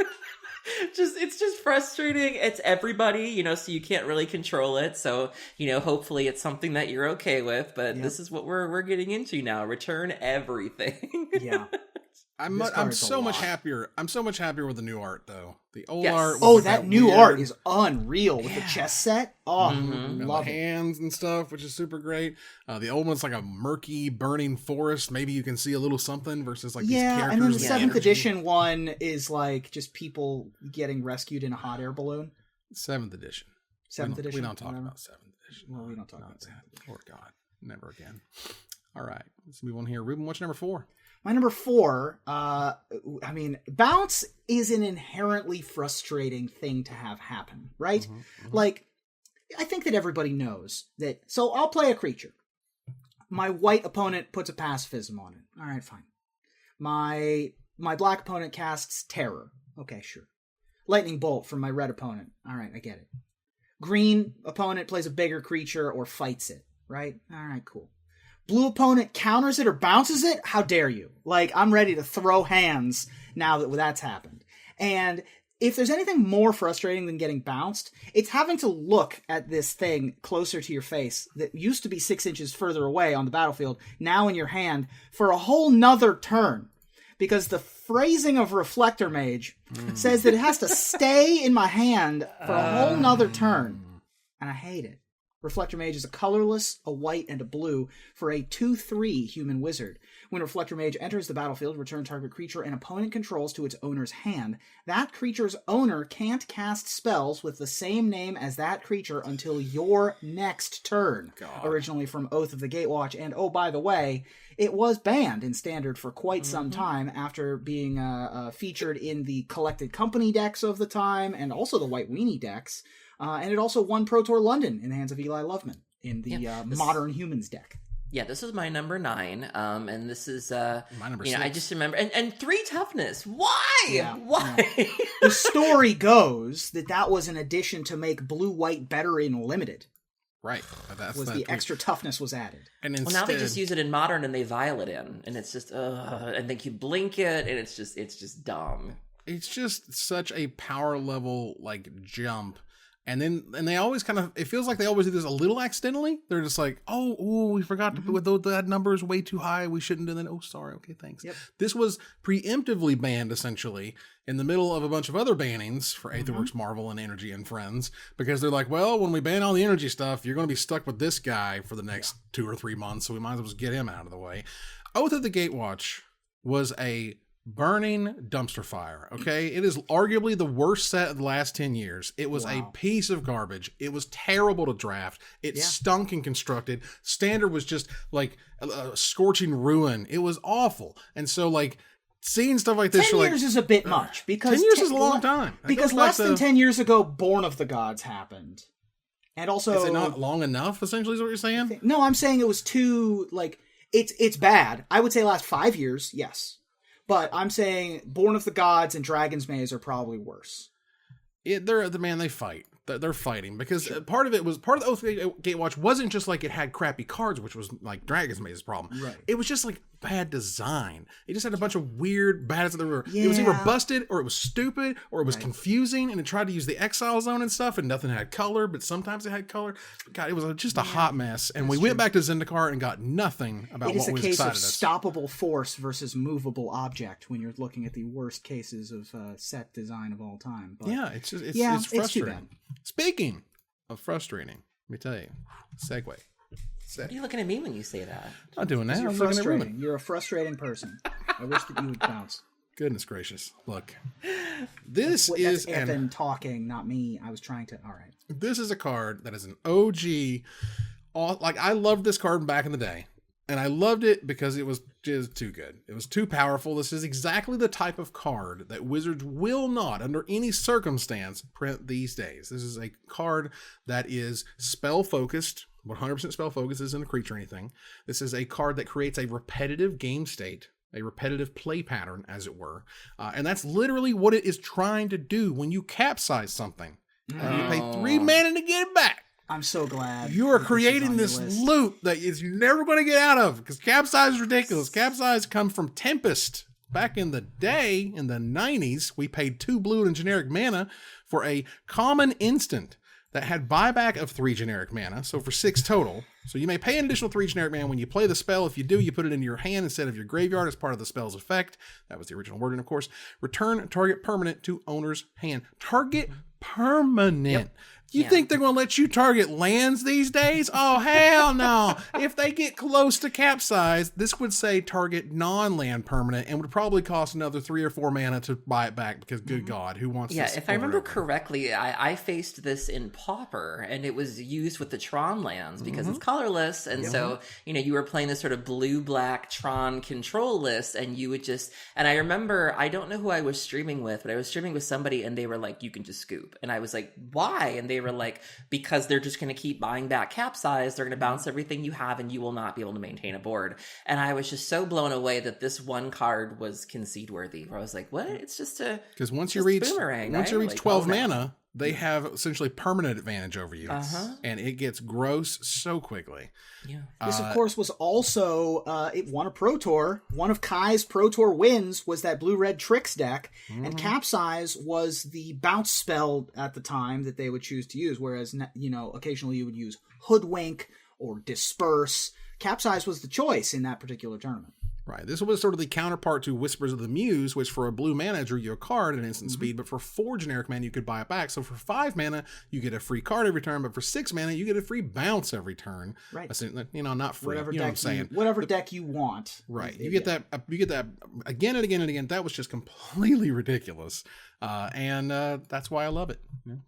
it's just frustrating. It's everybody, so you can't really control it. So, hopefully it's something that you're okay with. But this is what we're getting into now. Return everything. Yeah. I'm so much happier. I'm so much happier with the new art, though. The old art. That new art is unreal with the chess set. Oh, love the hands and stuff, which is super great. The old one's like a murky, burning forest. Maybe you can see a little something versus like these characters. And then the 7th edition one is like just people getting rescued in a hot air balloon. 7th edition. 7th edition. We don't talk about 7th edition. Well, we don't talk about that. Lord God, never again. All right, let's move on here. Ruben, what's number 4? My number 4, bounce is an inherently frustrating thing to have happen, right? Like, I think that everybody knows that. So I'll play a creature. My white opponent puts a pacifism on it. All right, fine. My black opponent casts terror. Okay, sure. Lightning bolt from my red opponent. All right, I get it. Green opponent plays a bigger creature or fights it, right? All right, cool. Blue opponent counters it or bounces it? How dare you? Like, I'm ready to throw hands now that that's happened. And if there's anything more frustrating than getting bounced, it's having to look at this thing closer to your face that used to be 6 inches further away on the battlefield, now in your hand, for a whole nother turn. Because the phrasing of Reflector Mage says that it has to stay in my hand for a whole nother turn. And I hate it. Reflector Mage is a colorless, a white, and a blue for a 2/3 human wizard. When Reflector Mage enters the battlefield, return target creature an opponent controls to its owner's hand. That creature's owner can't cast spells with the same name as that creature until your next turn. God. Originally from Oath of the Gatewatch, and oh, by the way, it was banned in Standard for quite some time after being featured in the Collected Company decks of the time, and also the White Weenie decks. And it also won Pro Tour London in the hands of Eli Loveman in the Modern Humans deck. Yeah, this was my number 9, and this is my number 6. I just remember and 3 toughness. Why? Yeah, Why? Yeah. The story goes that was an addition to make blue-white better in limited. Right. The extra toughness was added. And instead, now they just use it in modern and they vial it in, and it's just and then you blink it, and it's just dumb. It's just such a power level jump. And they always it feels like they always do this a little accidentally. They're just like, we forgot to put that number is way too high. We shouldn't do that. Oh, sorry. Okay, thanks. Yep. This was preemptively banned essentially in the middle of a bunch of other bannings for Aetherworks, Marvel, and Energy and Friends, because they're like, well, when we ban all the energy stuff, you're going to be stuck with this guy for the next 2 or 3 months. So we might as well just get him out of the way. Oath of the Gatewatch was a burning dumpster fire. Okay, it is arguably the worst set of the last 10 years. It was a piece of garbage. It was terrible to draft. It stunk and constructed. Standard was just like a scorching ruin. It was awful. And so seeing stuff like this, 10 years is a bit much, because 10 years is a long time. Because less than 10 years ago, Born of the Gods happened, and also is it not long enough? Essentially, is what you're saying? No, I'm saying it was too it's bad. I would say last 5 years, yes. But I'm saying Born of the Gods and Dragon's Maze are probably worse. They fight. They're fighting because part of the Oath of the Gatewatch wasn't just it had crappy cards, which was Dragon's Maze's problem. Right. It was just bad design. It just had a bunch of weird bad. It was either busted, or it was stupid, or it was confusing, and it tried to use the Exile Zone and stuff, and nothing had color, but sometimes it had color. God, it was just a hot mess. And we went back to Zendikar and got nothing about what was excited us. It is a case of stoppable force versus movable object when you're looking at the worst cases of set design of all time. But it's frustrating. It's too bad. Speaking of frustrating, let me tell you, segue. What are you looking at me when you say that? I'm not doing that. You're frustrating. You're a frustrating person. I wish that you would bounce. Goodness gracious. Look. This is Ethan talking, not me. I was trying to... All right. This is a card that is an OG. I loved this card back in the day. And I loved it because it was just too good. It was too powerful. This is exactly the type of card that Wizards will not, under any circumstance, print these days. This is a card that is spell-focused. 100% spell focus isn't a creature or anything. This is a card that creates a repetitive game state, a repetitive play pattern, as it were. And that's literally what it is trying to do when you capsize something. You pay 3 mana to get it back. I'm so glad. You are creating this loop that is never going to get out of, because Capsize is ridiculous. Capsize come from Tempest. Back in the day, in the 90s, we paid 2 blue and generic mana for a common instant that had buyback of 3 generic mana, so for 6 total. So you may pay an additional 3 generic mana when you play the spell. If you do, you put it into your hand instead of your graveyard as part of the spell's effect. That was the original wording, of course. Return target permanent to owner's hand. Target permanent. Yep. You think they're going to let you target lands these days? Oh, hell no. If they get close to Capsize, this would say target non-land permanent and would probably cost another 3 or 4 mana to buy it back, because good God, who wants this? Yeah, if I remember correctly, I faced this in Pauper, and it was used with the Tron lands because it's colorless. And so, you were playing this sort of blue-black Tron control list, and you would just... And I remember, I don't know who I was streaming with, but I was streaming with somebody, and they were like, you can just scoop. And I was like, why? And they were like, because they're just going to keep buying back Capsize, they're going to bounce everything you have, and you will not be able to maintain a board. And I was just so blown away that this one card was concede worthy, where I was like, what? It's just a... Because once you reach 12 mana, they have essentially permanent advantage over you. And it gets gross so quickly. Yeah. This, of course, was also, it won a Pro Tour. One of Kai's Pro Tour wins was that blue-red Tricks deck, and Capsize was the bounce spell at the time that they would choose to use, whereas, occasionally you would use Hoodwink or Disperse. Capsize was the choice in that particular tournament. Right. This was sort of the counterpart to Whispers of the Muse, which for a blue mana drew you a card at instant speed, but for 4 generic mana you could buy it back. So for 5 mana you get a free card every turn, but for 6 mana you get a free bounce every turn. Right. Not free. Whatever what I'm saying. Whatever deck you want. Right. You get that again and again and again. That was just completely ridiculous. And that's why I love it.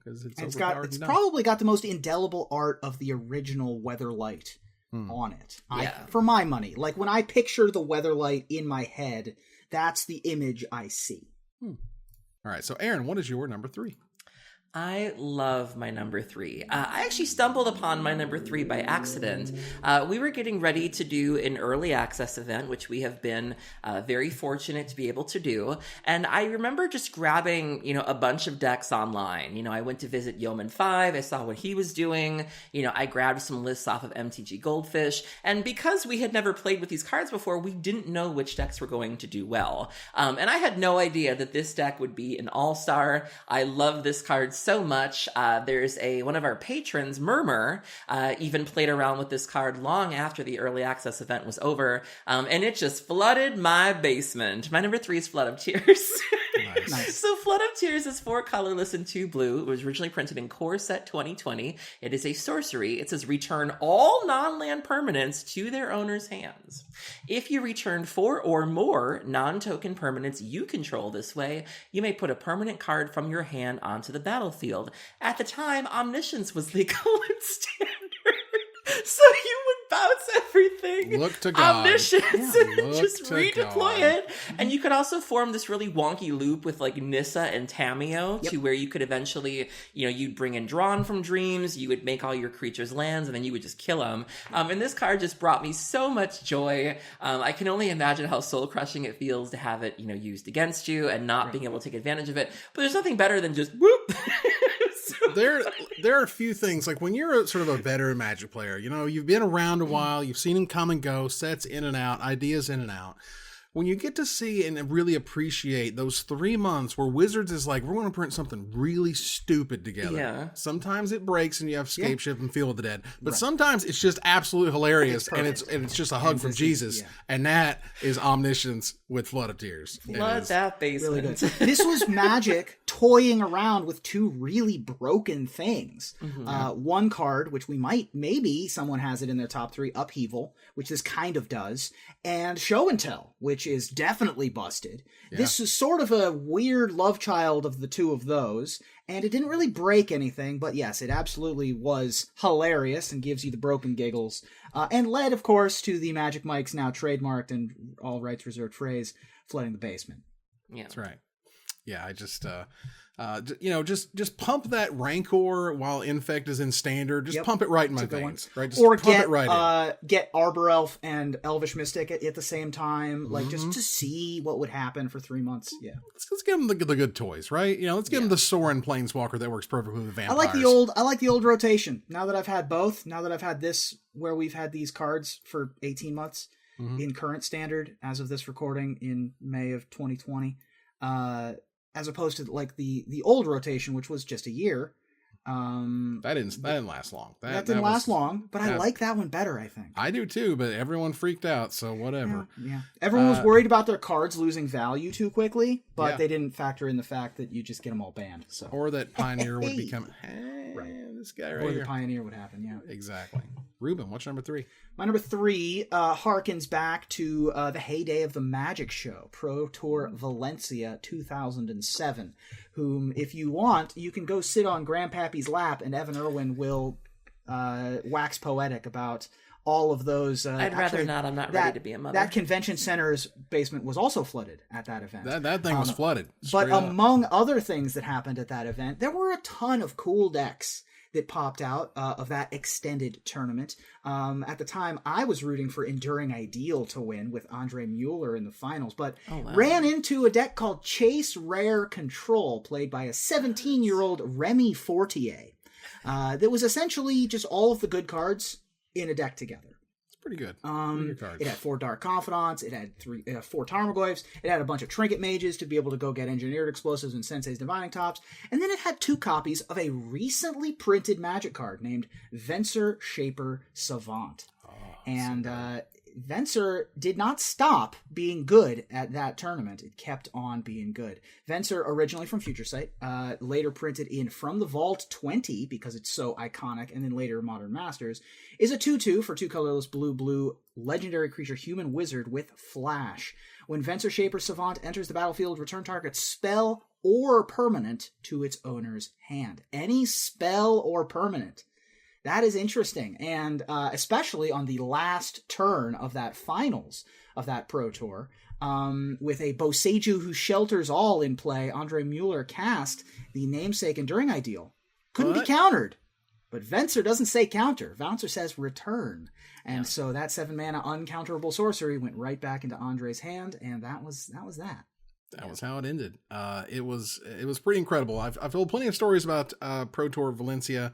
Because it's probably got the most indelible art of the original Weatherlight on it. For my money. Like, when I picture the Weatherlight in my head, that's the image I see. All right, so Aaron, what is your number 3? I love my number 3. I actually stumbled upon my number 3 by accident. We were getting ready to do an early access event, which we have been very fortunate to be able to do. And I remember just grabbing, a bunch of decks online. I went to visit Yeoman5. I saw what he was doing. I grabbed some lists off of MTG Goldfish. And because we had never played with these cards before, we didn't know which decks were going to do well. And I had no idea that this deck would be an all-star. I love this card so much. There's one of our patrons, Murmur, even played around with this card long after the early access event was over, and it just flooded my basement. My number 3 is Flood of Tears. Nice. So Flood of Tears is 4 colorless and 2 blue. It was originally printed in Core Set 2020. It is a sorcery. It says return all non-land permanents to their owner's hands. If you return 4 or more non-token permanents you control this way, you may put a permanent card from your hand onto the battlefield. At the time, Omniscience was legal and standard. So you would bounce everything. Look to God. Omniscience. And just redeploy it. And you could also form this really wonky loop with like Nissa and Tameo to where you could eventually, you'd bring in Drawn from Dreams, you would make all your creatures lands, and then you would just kill them. And this card just brought me so much joy. I can only imagine how soul-crushing it feels to have it, used against you and not being able to take advantage of it. But there's nothing better than just whoop. There are a few things, like when you're sort of a veteran Magic player, you've been around a while, you've seen them come and go, sets in and out, ideas in and out. When you get to see and really appreciate those 3 months where Wizards is like, we're going to print something really stupid together. Yeah. Sometimes it breaks and you have Scape Shift and Field of the Dead. But sometimes it's just absolutely hilarious and it's just a hug from Jesus. And that is Omniscience with Flood of Tears. Flood that basement. Really good. This was Magic toying around with 2 really broken things. One card, which maybe someone has it in their top 3, Upheaval, which this kind of does, and Show and Tell, which is definitely busted. Yeah. This is sort of a weird love child of the 2 of those, and it didn't really break anything, but yes, it absolutely was hilarious and gives you the broken giggles, and led, of course, to the Magic Mike's now trademarked and all rights reserved phrase, flooding the basement. Yeah, that's right. Yeah, I just, just pump that Rancor while Infect is in standard. Just pump it right in my veins, right? Just or pump it right in. Get Arbor Elf and Elvish Mystic at the same time, like just to see what would happen for 3 months. Yeah, let's give them the good toys, right? Let's give them the Sorin Planeswalker that works perfectly with vampires. I like the old rotation. Now that I've had both, now that I've had this, where we've had these cards for 18 months in current standard as of this recording in May of 2020. As opposed to like the old rotation, which was just a year. That didn't last long. That didn't last long, but I like that one better, I think. I do too, but everyone freaked out, so whatever. Yeah. Everyone was worried about their cards losing value too quickly, but they didn't factor in the fact that you just get them all banned. So, or that Pioneer would become this guy right or here. The Pioneer would happen, Exactly. Ruben, what's number 3? My number 3 harkens back to the heyday of the Magic Show, Pro Tour Valencia 2007, whom, if you want, you can go sit on Grandpappy's lap and Evan Irwin will wax poetic about all of those. I'd rather not. I'm not ready to be a mother. That convention center's basement was also flooded at that event. That thing was flooded. But among other things that happened at that event, there were a ton of cool decks that popped out of that extended tournament. At the time, I was rooting for Enduring Ideal to win with Andre Mueller in the finals, but ran into a deck called Chase Rare Control, played by a 17-year-old Remy Fortier, that was essentially just all of the good cards in a deck together. Pretty good. It had 4 Dark Confidants. It had 4 Tarmogoyfs. It had a bunch of Trinket Mages to be able to go get Engineered Explosives and Sensei's Divining Tops. And then it had 2 copies of a recently printed Magic card named Venser Shaper Savant. Venser did not stop being good at that tournament. It kept on being good. Venser, originally from Future Sight, later printed in From the Vault 20, because it's so iconic, and then later Modern Masters, is a 2/2 for 2 colorless blue legendary creature human wizard with flash. When Venser Shaper Savant enters the battlefield, return target spell or permanent to its owner's hand. Any spell or permanent. That is interesting, and especially on the last turn of that finals of that Pro Tour, with a Boseiju Who Shelters All in play, Andre Mueller cast the namesake Enduring Ideal. Couldn't be countered. But Venser doesn't say counter. Venser says return. And so that 7-mana uncounterable sorcery went right back into Andre's hand, and that was that. That was how it ended. It was pretty incredible. I've told plenty of stories about Pro Tour Valencia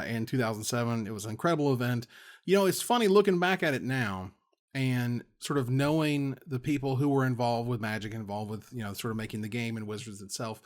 in 2007. It was an incredible event. You know, it's funny looking back at it now and sort of knowing the people who were involved with Magic, involved with, you know, sort of making the game and Wizards itself.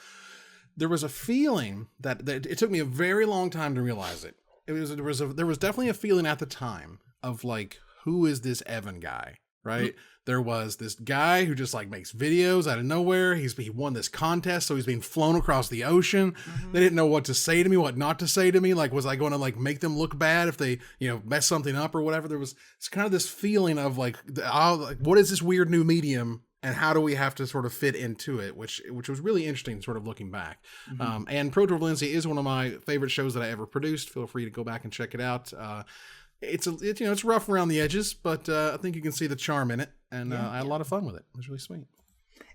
There was a feeling that it took me a very long time to realize it. There was definitely a feeling at the time of like, who is this Evan guy? Right? There was this guy who just like makes videos out of nowhere. He won this contest, so he's being flown across the ocean. They didn't know what to say to me, what not to say to me. Like, was I going to like make them look bad if they, you know, mess something up or whatever? It's kind of this feeling of like, what is this weird new medium? And how do we have to sort of fit into it, which was really interesting, sort of looking back. And Pro Tour Valencia is one of my favorite shows that I ever produced. Feel free to go back and check it out. It's rough around the edges, but I think you can see the charm in it, and I had a lot of fun with it. It was really sweet.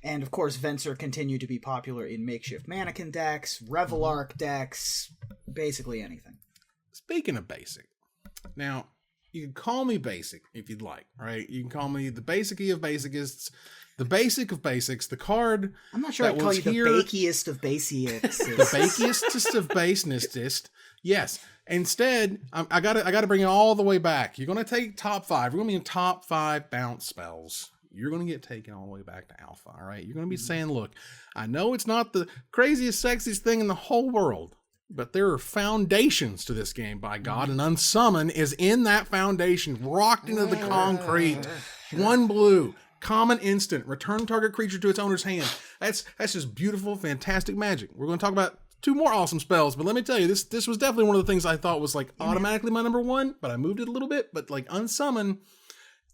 And of course, Venser continued to be popular in makeshift mannequin decks, Revelark decks, basically anything. Speaking of basic, now you can call me basic if you'd like, right? You can call me the basicy of basicists. The basic of basics, the card. I'm not sure I'd call you the bakiest of basics. The bakiest of basenessist. Yes. Instead, I gotta bring it all the way back. You're gonna take top 5. We're gonna be in top 5 bounce spells. You're gonna get taken all the way back to alpha. All right. You're gonna be saying, look, I know it's not the craziest, sexiest thing in the whole world, but there are foundations to this game, by God, and Unsummon is in that foundation, rocked into the concrete. 1 blue. Common instant, return target creature to its owner's hand. That's just beautiful, fantastic magic. We're going to talk about 2 more awesome spells, but let me tell you, this was definitely one of the things I thought was like automatically my number 1, but I moved it a little bit. But like Unsummon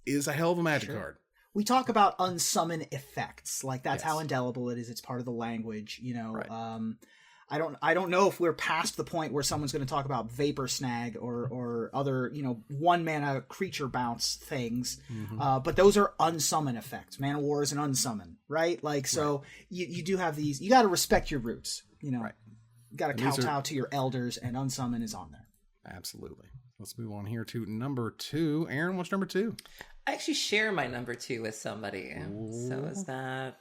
is a hell of a magic card. We talk about Unsummon effects, like that's how indelible it is. It's part of the language, you know. Right. I don't know if we're past the point where someone's going to talk about Vapor Snag or other, you know, 1-mana creature bounce things. But those are Unsummon effects. Mana War is an Unsummon, right? Like, so you do have these. You got to respect your roots, you know. Right. You got to kowtow to your elders, and Unsummon is on there. Absolutely. Let's move on here to number 2. Aaron, what's number 2? I actually share my number 2 with somebody. Ooh. So is that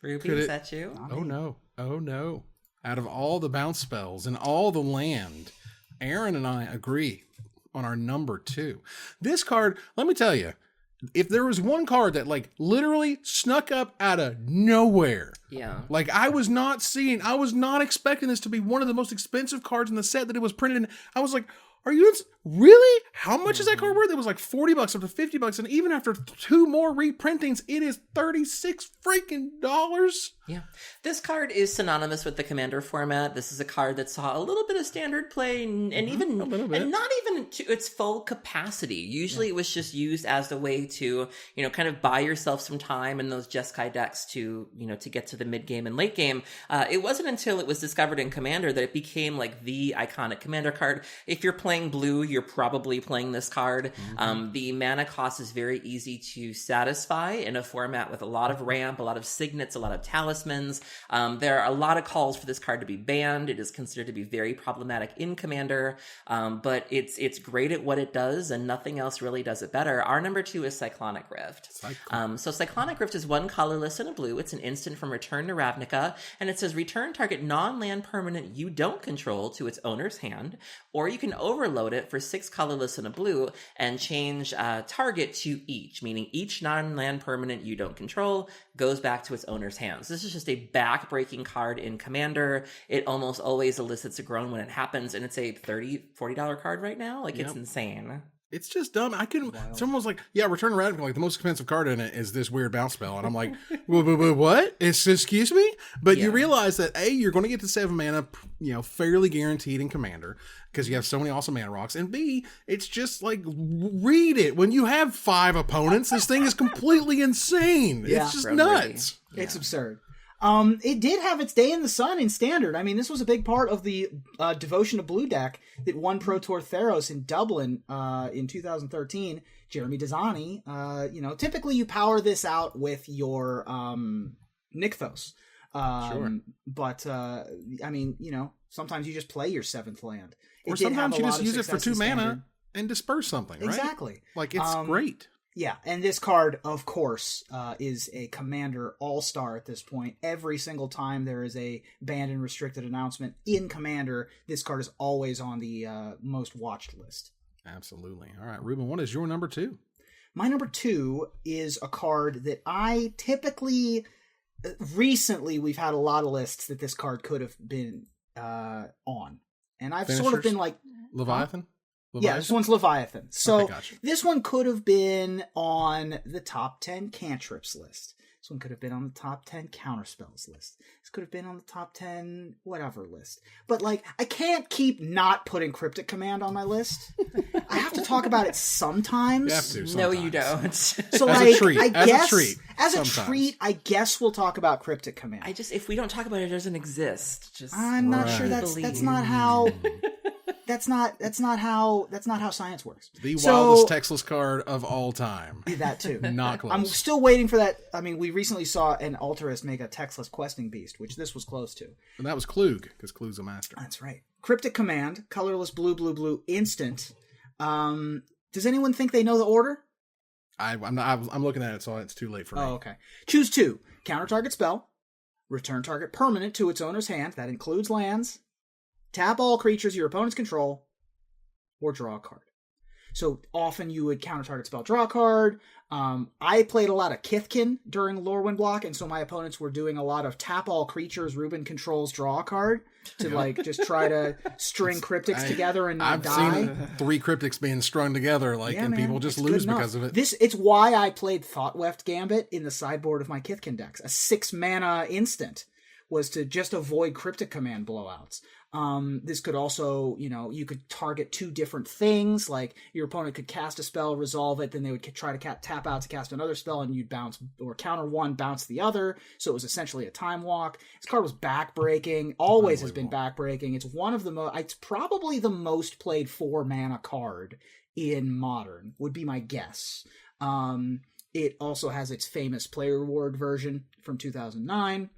Ruby? Is that you? Oh, no. Oh, no. Out of all the bounce spells and all the land, Aaron and I agree on our number 2. This card, let me tell you, if there was one card that like literally snuck up out of nowhere, like I was not expecting this to be one of the most expensive cards in the set that it was printed in. I was like, are you really? How much is that card worth? It was like $40 up to $50, and even after 2 more reprintings, it is $36 freaking dollars. Yeah, this card is synonymous with the Commander format. This is a card that saw a little bit of standard play, and even and not even to its full capacity. Usually, it was just used as a way to, you know, kind of buy yourself some time in those Jeskai decks to, you know, to get to the mid game and late game. It wasn't until it was discovered in Commander that it became like the iconic Commander card. If you're playing blue, you're probably playing this card. The mana cost is very easy to satisfy in a format with a lot of ramp, a lot of signets, a lot of talismans. There are a lot of calls for this card to be banned. It is considered to be very problematic in Commander, but it's great at what it does, and nothing else really does it better. Our number 2 is Cyclonic Rift. So Cyclonic Rift is 1 colorless and a blue. It's an instant from Return to Ravnica, and it says return target non-land permanent you don't control to its owner's hand, or you can overload it for 6 colorless and a blue and change target to each, meaning each non-land permanent you don't control goes back to its owner's hands. This is just a back-breaking card in Commander. It almost always elicits a groan when it happens, and it's a $30-$40 card right now. Like, it's insane. It's just dumb. Someone was like, yeah, Return to Ravnica, like the most expensive card in it is this weird bounce spell. And I'm like, what? Excuse me? But you realize that A, you're going to get to 7 mana, you know, fairly guaranteed in Commander because you have so many awesome mana rocks. And B, it's just like, read it. When you have 5 opponents, this thing is completely insane. It's just nuts. It's absurd. It did have its day in the sun in Standard. I mean, this was a big part of the Devotion to Blue deck that won Pro Tour Theros in Dublin in 2013. Jeremy Dizani, typically you power this out with your Nykthos. Sure. But, I mean, sometimes you just play your 7th land. Or sometimes you just use it for 2 mana and disperse something, right? Exactly. Like, it's great. Yeah, and this card, of course, is a Commander all-star at this point. Every single time there is a banned and restricted announcement in Commander, this card is always on the most watched list. Absolutely. All right, Ruben, what is your number 2? My number 2 is a card that I typically... Recently, we've had a lot of lists that this card could have been on. And I've sort of been like... Leviathan? Yeah, this one's Leviathan. So okay, gotcha. This one could have been on the top 10 cantrips list. This one could have been on the top 10 counterspells list. This could have been on the top 10 whatever list. But I can't keep not putting Cryptic Command on my list. I have to talk about it sometimes. You have to sometimes. No, you don't. So as a treat. As a treat, I guess we'll talk about Cryptic Command. If we don't talk about it, it doesn't exist. I'm not sure that's not how... That's not how science works. The wildest textless card of all time. That too. Not close. I'm still waiting for that. I mean, we recently saw an Alterist make a textless questing beast, which this was close to. And that was Klug, because Klug's a master. That's right. Cryptic Command, colorless blue, instant. Does anyone think they know the order? I'm looking at it, so it's too late for me. Oh, okay. Choose 2. Counter target spell. Return target permanent to its owner's hand. That includes lands. Tap all creatures your opponents control, or draw a card. So often you would counter target spell, draw a card. I played a lot of Kithkin during Lorwyn block, and so my opponents were doing a lot of tap all creatures, Ruben controls, draw a card, to just try to string cryptics together and not die. I've seen 3 cryptics being strung together, and people just lose because of it. It's why I played Thoughtweft Gambit in the sideboard of my Kithkin decks. A 6 mana instant was to just avoid Cryptic Command blowouts. This could also, you could target 2 different things, like your opponent could cast a spell, resolve it, then they would try to tap out to cast another spell, and you'd bounce, or counter one, bounce the other, so it was essentially a time walk. This card was backbreaking, always has been backbreaking. It's one of the it's probably the most played 4 mana card in Modern, would be my guess. It also has its famous player reward version from 2009.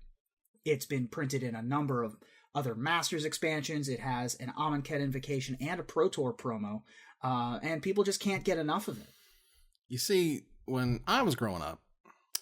It's been printed in a number of other Masters expansions. It has an Amonkhet Invocation and a Pro Tour promo, and people just can't get enough of it. You see, when I was growing up,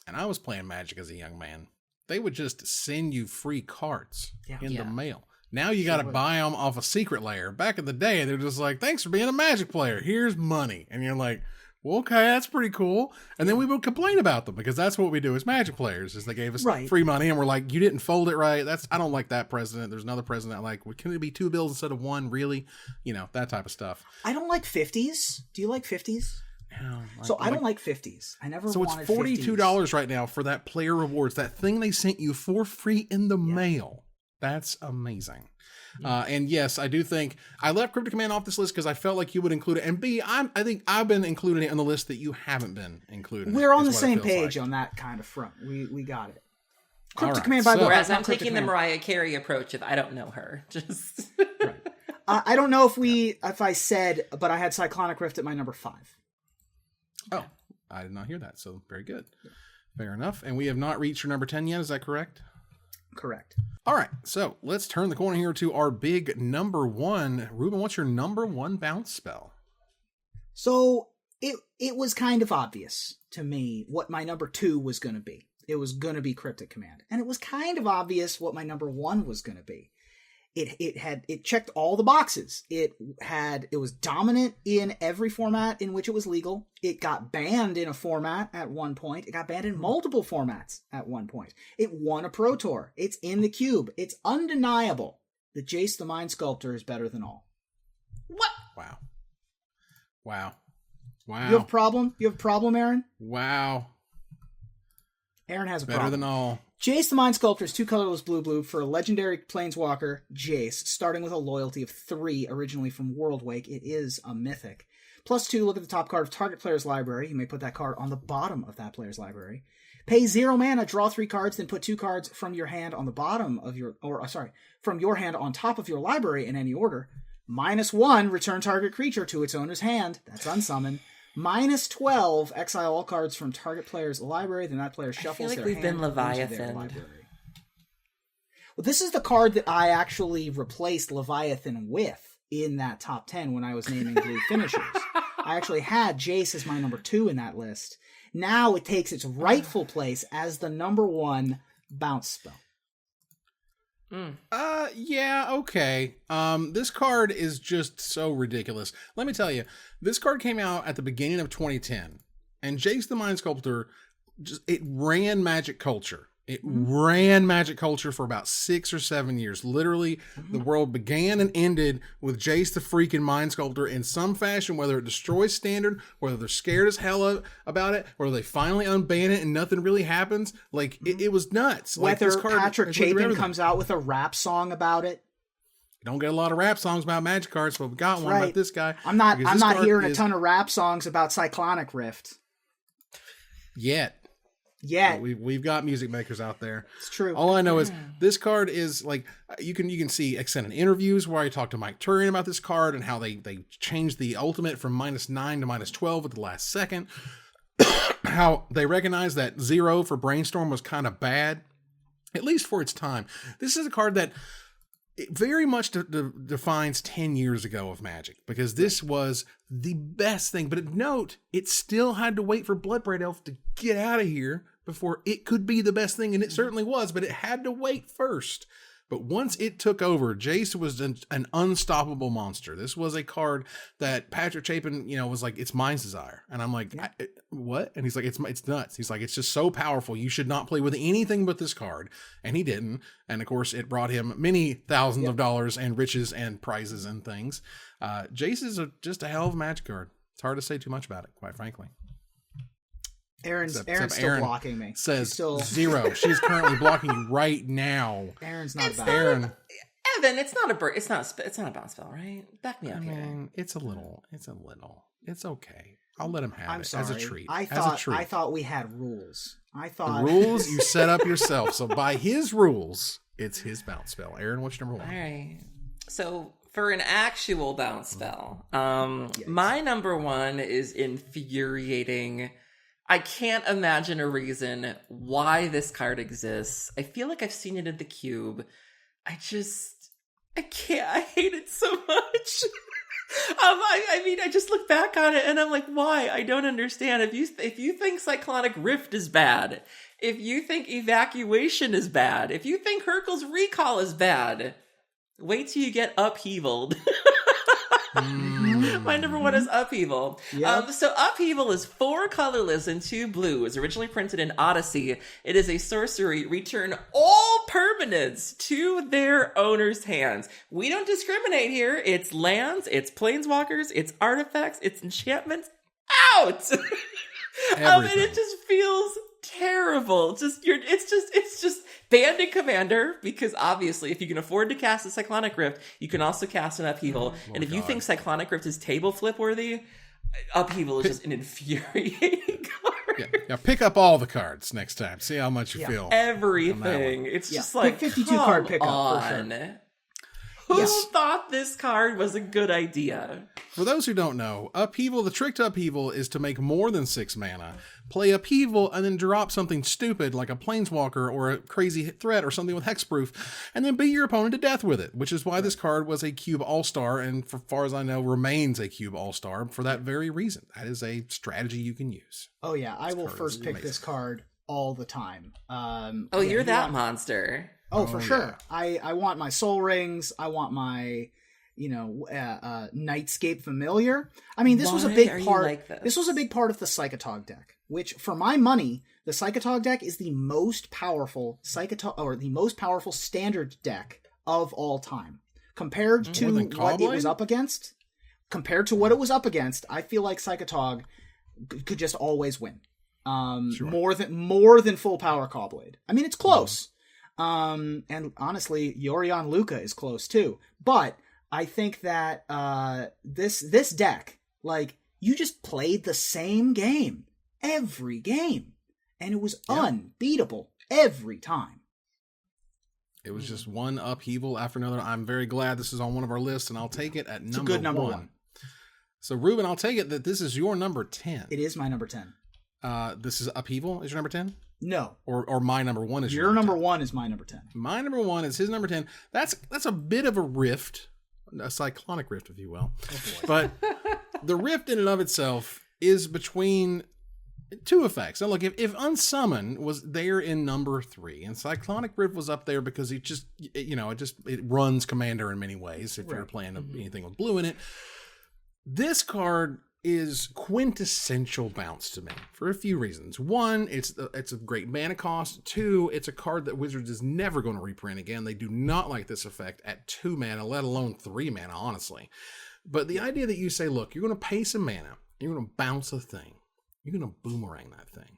and I was playing Magic as a young man, they would just send you free cards in the mail. Now you got to buy them off a secret layer. Back in the day, they're just like, thanks for being a Magic player. Here's money. And you're like, well, okay, that's pretty cool. And then we would complain about them because that's what we do as Magic players, is they gave us free money and we're like, you didn't fold it right. I don't like that president. There's another president I like. Can it be 2 bills instead of 1? Really? That type of stuff. I don't like 50s. Do you like 50s? No, I don't like 50s. I never wanted 50s. So it's $42 right now for that player rewards, that thing they sent you for free in the mail. That's amazing. And yes, I do think I left Cryptic Command off this list because I felt like you would include it. And B, I think I've been including it on the list that you haven't been including. We're on the same page on that kind of front. We got it. Cryptic Command, by the way. Whereas I'm taking the Mariah Carey approach of I don't know her. Just right. I don't know if I said, but I had Cyclonic Rift at my number 5. Oh, I did not hear that. So very good. Fair enough. And we have not reached your number 10 yet. Is that correct? Correct. All right, so let's turn the corner here to our big number 1. Ruben, what's your number 1 bounce spell? So it was kind of obvious to me what my number 2 was going to be. It was going to be Cryptic Command. And it was kind of obvious what my number 1 was going to be. It checked all the boxes. It was dominant in every format in which it was legal. It got banned in a format at one point. It got banned in multiple formats at one point. It won a Pro Tour. It's in the cube. It's undeniable that Jace the Mind Sculptor is better than all. What? Wow. You have a problem? You have a problem, Aaron? Wow. Aaron has a better problem. Than all. Jace the Mind Sculptor is 2 colorless blue for a legendary planeswalker, Jace, starting with a loyalty of 3, originally from Worldwake. It is a mythic. +2, look at the top card of target player's library. You may put that card on the bottom of that player's library. Pay 0 mana, draw 3 cards, then put 2 cards from your hand on the bottom of your, from your hand on top of your library in any order. -1, return target creature to its owner's hand. That's unsummon. -12, exile all cards from target player's library, then that player shuffles their hand. I feel like we've been Leviathan. Well, this is the card that I actually replaced Leviathan with in that top 10 when I was naming blue finishers. I actually had Jace as my number 2 in that list. Now it takes its rightful place as the number 1 bounce spell. Yeah, okay. This card is just so ridiculous. Let me tell you, this card came out at the beginning of 2010, and Jace the Mind Sculptor, it ran Magic culture. It ran Magic culture for about 6 or 7 years. Literally, the world began and ended with Jace the freaking Mind Sculptor in some fashion, whether it destroys Standard, whether they're scared as hell about it, whether they finally unban it and nothing really happens. Like, it was nuts. Whether like, Patrick Chapin comes out with a rap song about it. You don't get a lot of rap songs about Magic cards, but we got one about this guy. I'm not hearing a ton of rap songs about Cyclonic Rift. Yet. Yeah, we've got music makers out there. It's true. All I know is this card is like you can see extended interviews where I talked to Mike Turian about this card and how they changed the ultimate from -9 to -12 at the last second. How they recognized that 0 for Brainstorm was kind of bad, at least for its time. This is a card that it very much defines 10 years ago of Magic, because this was the best thing. But note, it still had to wait for Bloodbraid Elf to get out of here before it could be the best thing, and it certainly was, but it had to wait first. But once it took over, Jace was an unstoppable monster. This was a card that Patrick Chapin, was like, it's Mind's Desire. And I'm like, what? And he's like, it's nuts. He's like, it's just so powerful. You should not play with anything but this card. And he didn't. And of course, it brought him many thousands of dollars and riches and prizes and things. Jace is just a hell of a Magic card. It's hard to say too much about it, quite frankly. Aaron's still blocking me. Says still 0. She's currently blocking you right now. Aaron's not about Aaron. Evan, it's not a bounce spell, right? Back me up here. It's a little. It's okay. I'll let him have it as a treat. I thought we had rules. The rules you set up yourself. So by his rules, it's his bounce spell. Aaron, what's number 1? All right. So for an actual bounce spell, my number 1 is infuriating. I can't imagine a reason why this card exists. I feel like I've seen it in the cube. I can't. I hate it so much. I just look back on it and I'm like, why? I don't understand. If you think Cyclonic Rift is bad, if you think Evacuation is bad, if you think Ervils Recall is bad, wait till you get upheavaled. My number 1 is Upheaval. Yep. So Upheaval is 4 colorless and 2 blue. It was originally printed in Odyssey. It is a sorcery. Return all permanents to their owner's hands. We don't discriminate here. It's lands, it's planeswalkers, it's artifacts, it's enchantments. Out! And it just feels terrible. It's just Bandit Commander, because obviously if you can afford to cast a Cyclonic Rift, you can also cast an Upheaval. And if you think Cyclonic Rift is table flip worthy, Upheaval is just an infuriating card. Yeah, pick up all the cards next time. See how much you feel. Everything. It's just like 52 card pickup for sure. Who thought this card was a good idea? For those who don't know, Upheaval, the trick to Upheaval is to make more than 6 mana, play Upheaval, and then drop something stupid like a Planeswalker or a crazy threat or something with hexproof, and then beat your opponent to death with it, which is why this card was a Cube All-Star, and for far as I know, remains a Cube All-Star for that very reason. That is a strategy you can use. Oh yeah, I will first pick this card all the time. You're that monster. Oh, for sure. Yeah. I want my Soul Rings. I want my, Nightscape Familiar. I mean, this was a big part. This was a big part of the Psychotog deck, which, for my money, the Psychotog deck is the most powerful the most powerful standard deck of all time. Compared to what it was up against, I feel like Psychotog could just always win. More than full power Caw-Blade. I mean, it's close. And honestly, Yorion Luca is close too. But I think that this deck, like, you just played the same game every game. and it was unbeatable every time. It was just one upheaval after another. I'm very glad this is on one of our lists, and I'll take it at number one. So, Ruben, I'll take it that this is your number 10. It is my number 10. This is Upheaval is your number 10? No. Or my number 1 is your number 1 is my number 10. My number 1 is his number 10. That's a bit of a rift, a cyclonic rift, if you will. Oh boy. But the rift in and of itself is between two effects. Now, look, if Unsummon was there in number 3 and Cyclonic Rift was up there because it runs Commander in many ways if you're playing anything with blue in it, this card is quintessential bounce to me for a few reasons. One, it's a great mana cost. 2, it's a card that Wizards is never going to reprint again. They do not like this effect at 2 mana, let alone 3 mana, honestly. But the idea that you say, look, you're going to pay some mana, you're going to bounce a thing, you're going to boomerang that thing.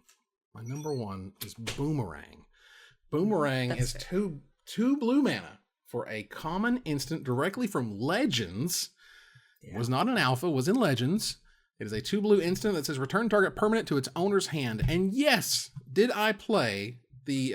My number 1 is Boomerang. Boomerang is two blue mana for a common instant directly from Legends. Yeah. Was not an alpha, was in Legends. It is a 2 blue instant that says return target permanent to its owner's hand. And yes, did I play the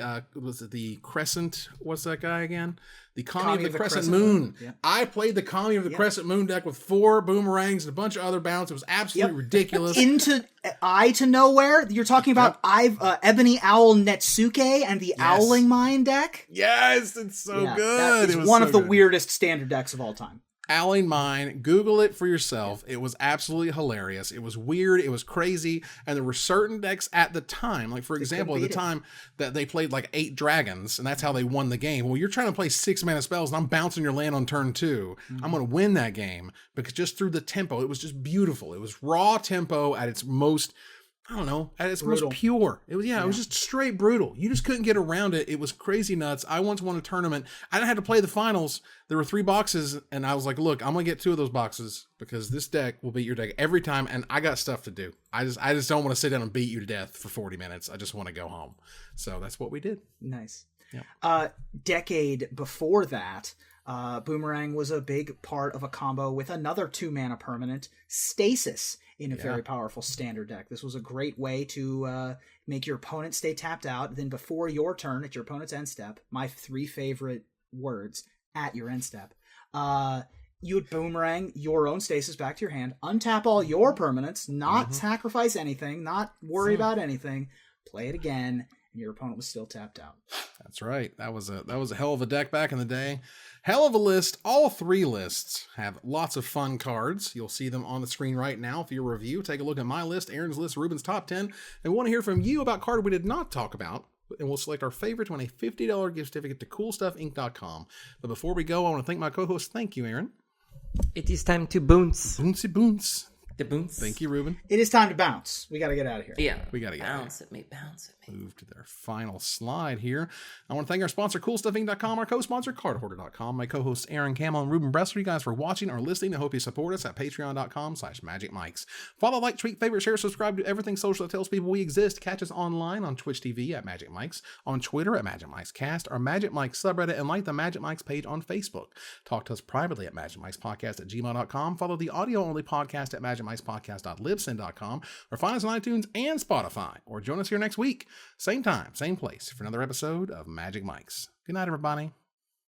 Crescent, what's that guy again? The Kami of the Crescent Moon. Yeah. I played the Kami of the Crescent Moon deck with 4 boomerangs and a bunch of other bounce. It was absolutely ridiculous. Into Eye to Nowhere. You're talking about Ebony Owl Netsuke and the Owling Mine deck? Yes, it's so good. It was one of the weirdest standard decks of all time. Owling Mine, Google it for yourself. It was absolutely hilarious. It was weird. It was crazy. And there were certain decks at the time, like for example, at the time that they played like 8 dragons, and that's how they won the game. Well, you're trying to play 6 mana spells, and I'm bouncing your land on turn 2. I'm going to win that game because just through the tempo, it was just beautiful. It was raw tempo at its most, I don't know, at its most pure. It was, it was just straight brutal. You just couldn't get around it. It was crazy nuts. I once won a tournament. I had to play the finals. There were 3 boxes, and I was like, look, I'm going to get 2 of those boxes because this deck will beat your deck every time, and I got stuff to do. I just don't want to sit down and beat you to death for 40 minutes. I just want to go home. So that's what we did. Nice. Yeah. Decade before that, Boomerang was a big part of a combo with another 2 mana permanent, Stasis, in a very powerful standard deck. This was a great way to make your opponent stay tapped out. Then before your turn, at your opponent's end step, my 3 favorite words, at your end step, you would Boomerang your own Stasis back to your hand, untap all your permanents, not sacrifice anything, not worry about anything, play it again, and your opponent was still tapped out. That's right. That was a hell of a deck back in the day. Hell of a list. All 3 lists have lots of fun cards. You'll see them on the screen right now for your review. Take a look at my list, Aaron's list, Ruben's top 10, and we want to hear from you about card we did not talk about, and we'll select our favorite to win a $50 gift certificate to CoolStuffInc.com. But before we go, I want to thank my co-host. Thank you, Aaron. It is time to bounce. Bouncy bounce. The bounce. Thank you, Ruben. It is time to bounce. We got to get out of here. Yeah. We got to get out of here. Bounce at me, bounce at me. Move to their final slide here. I want to thank our sponsor, CoolStuffInc.com, our co-sponsor, CardHoarder.com, my co-hosts, Aaron Camel and Ruben Bressler. You guys for watching or listening. I hope you support us at Patreon.com/MagicMikes. Follow, like, tweet, favorite, share, subscribe to everything social that tells people we exist. Catch us online on Twitch TV at Magic Mikes, on Twitter at Magic Mikes Cast, our Magic Mikes subreddit, and like the Magic Mikes page on Facebook. Talk to us privately at MagicMikesPodcast@gmail.com. Follow the audio-only podcast at MagicMikesPodcast.libsyn.com, or find us on iTunes and Spotify, or join us here next week. Same time, same place, for another episode of Magic Mikes. Good night, everybody.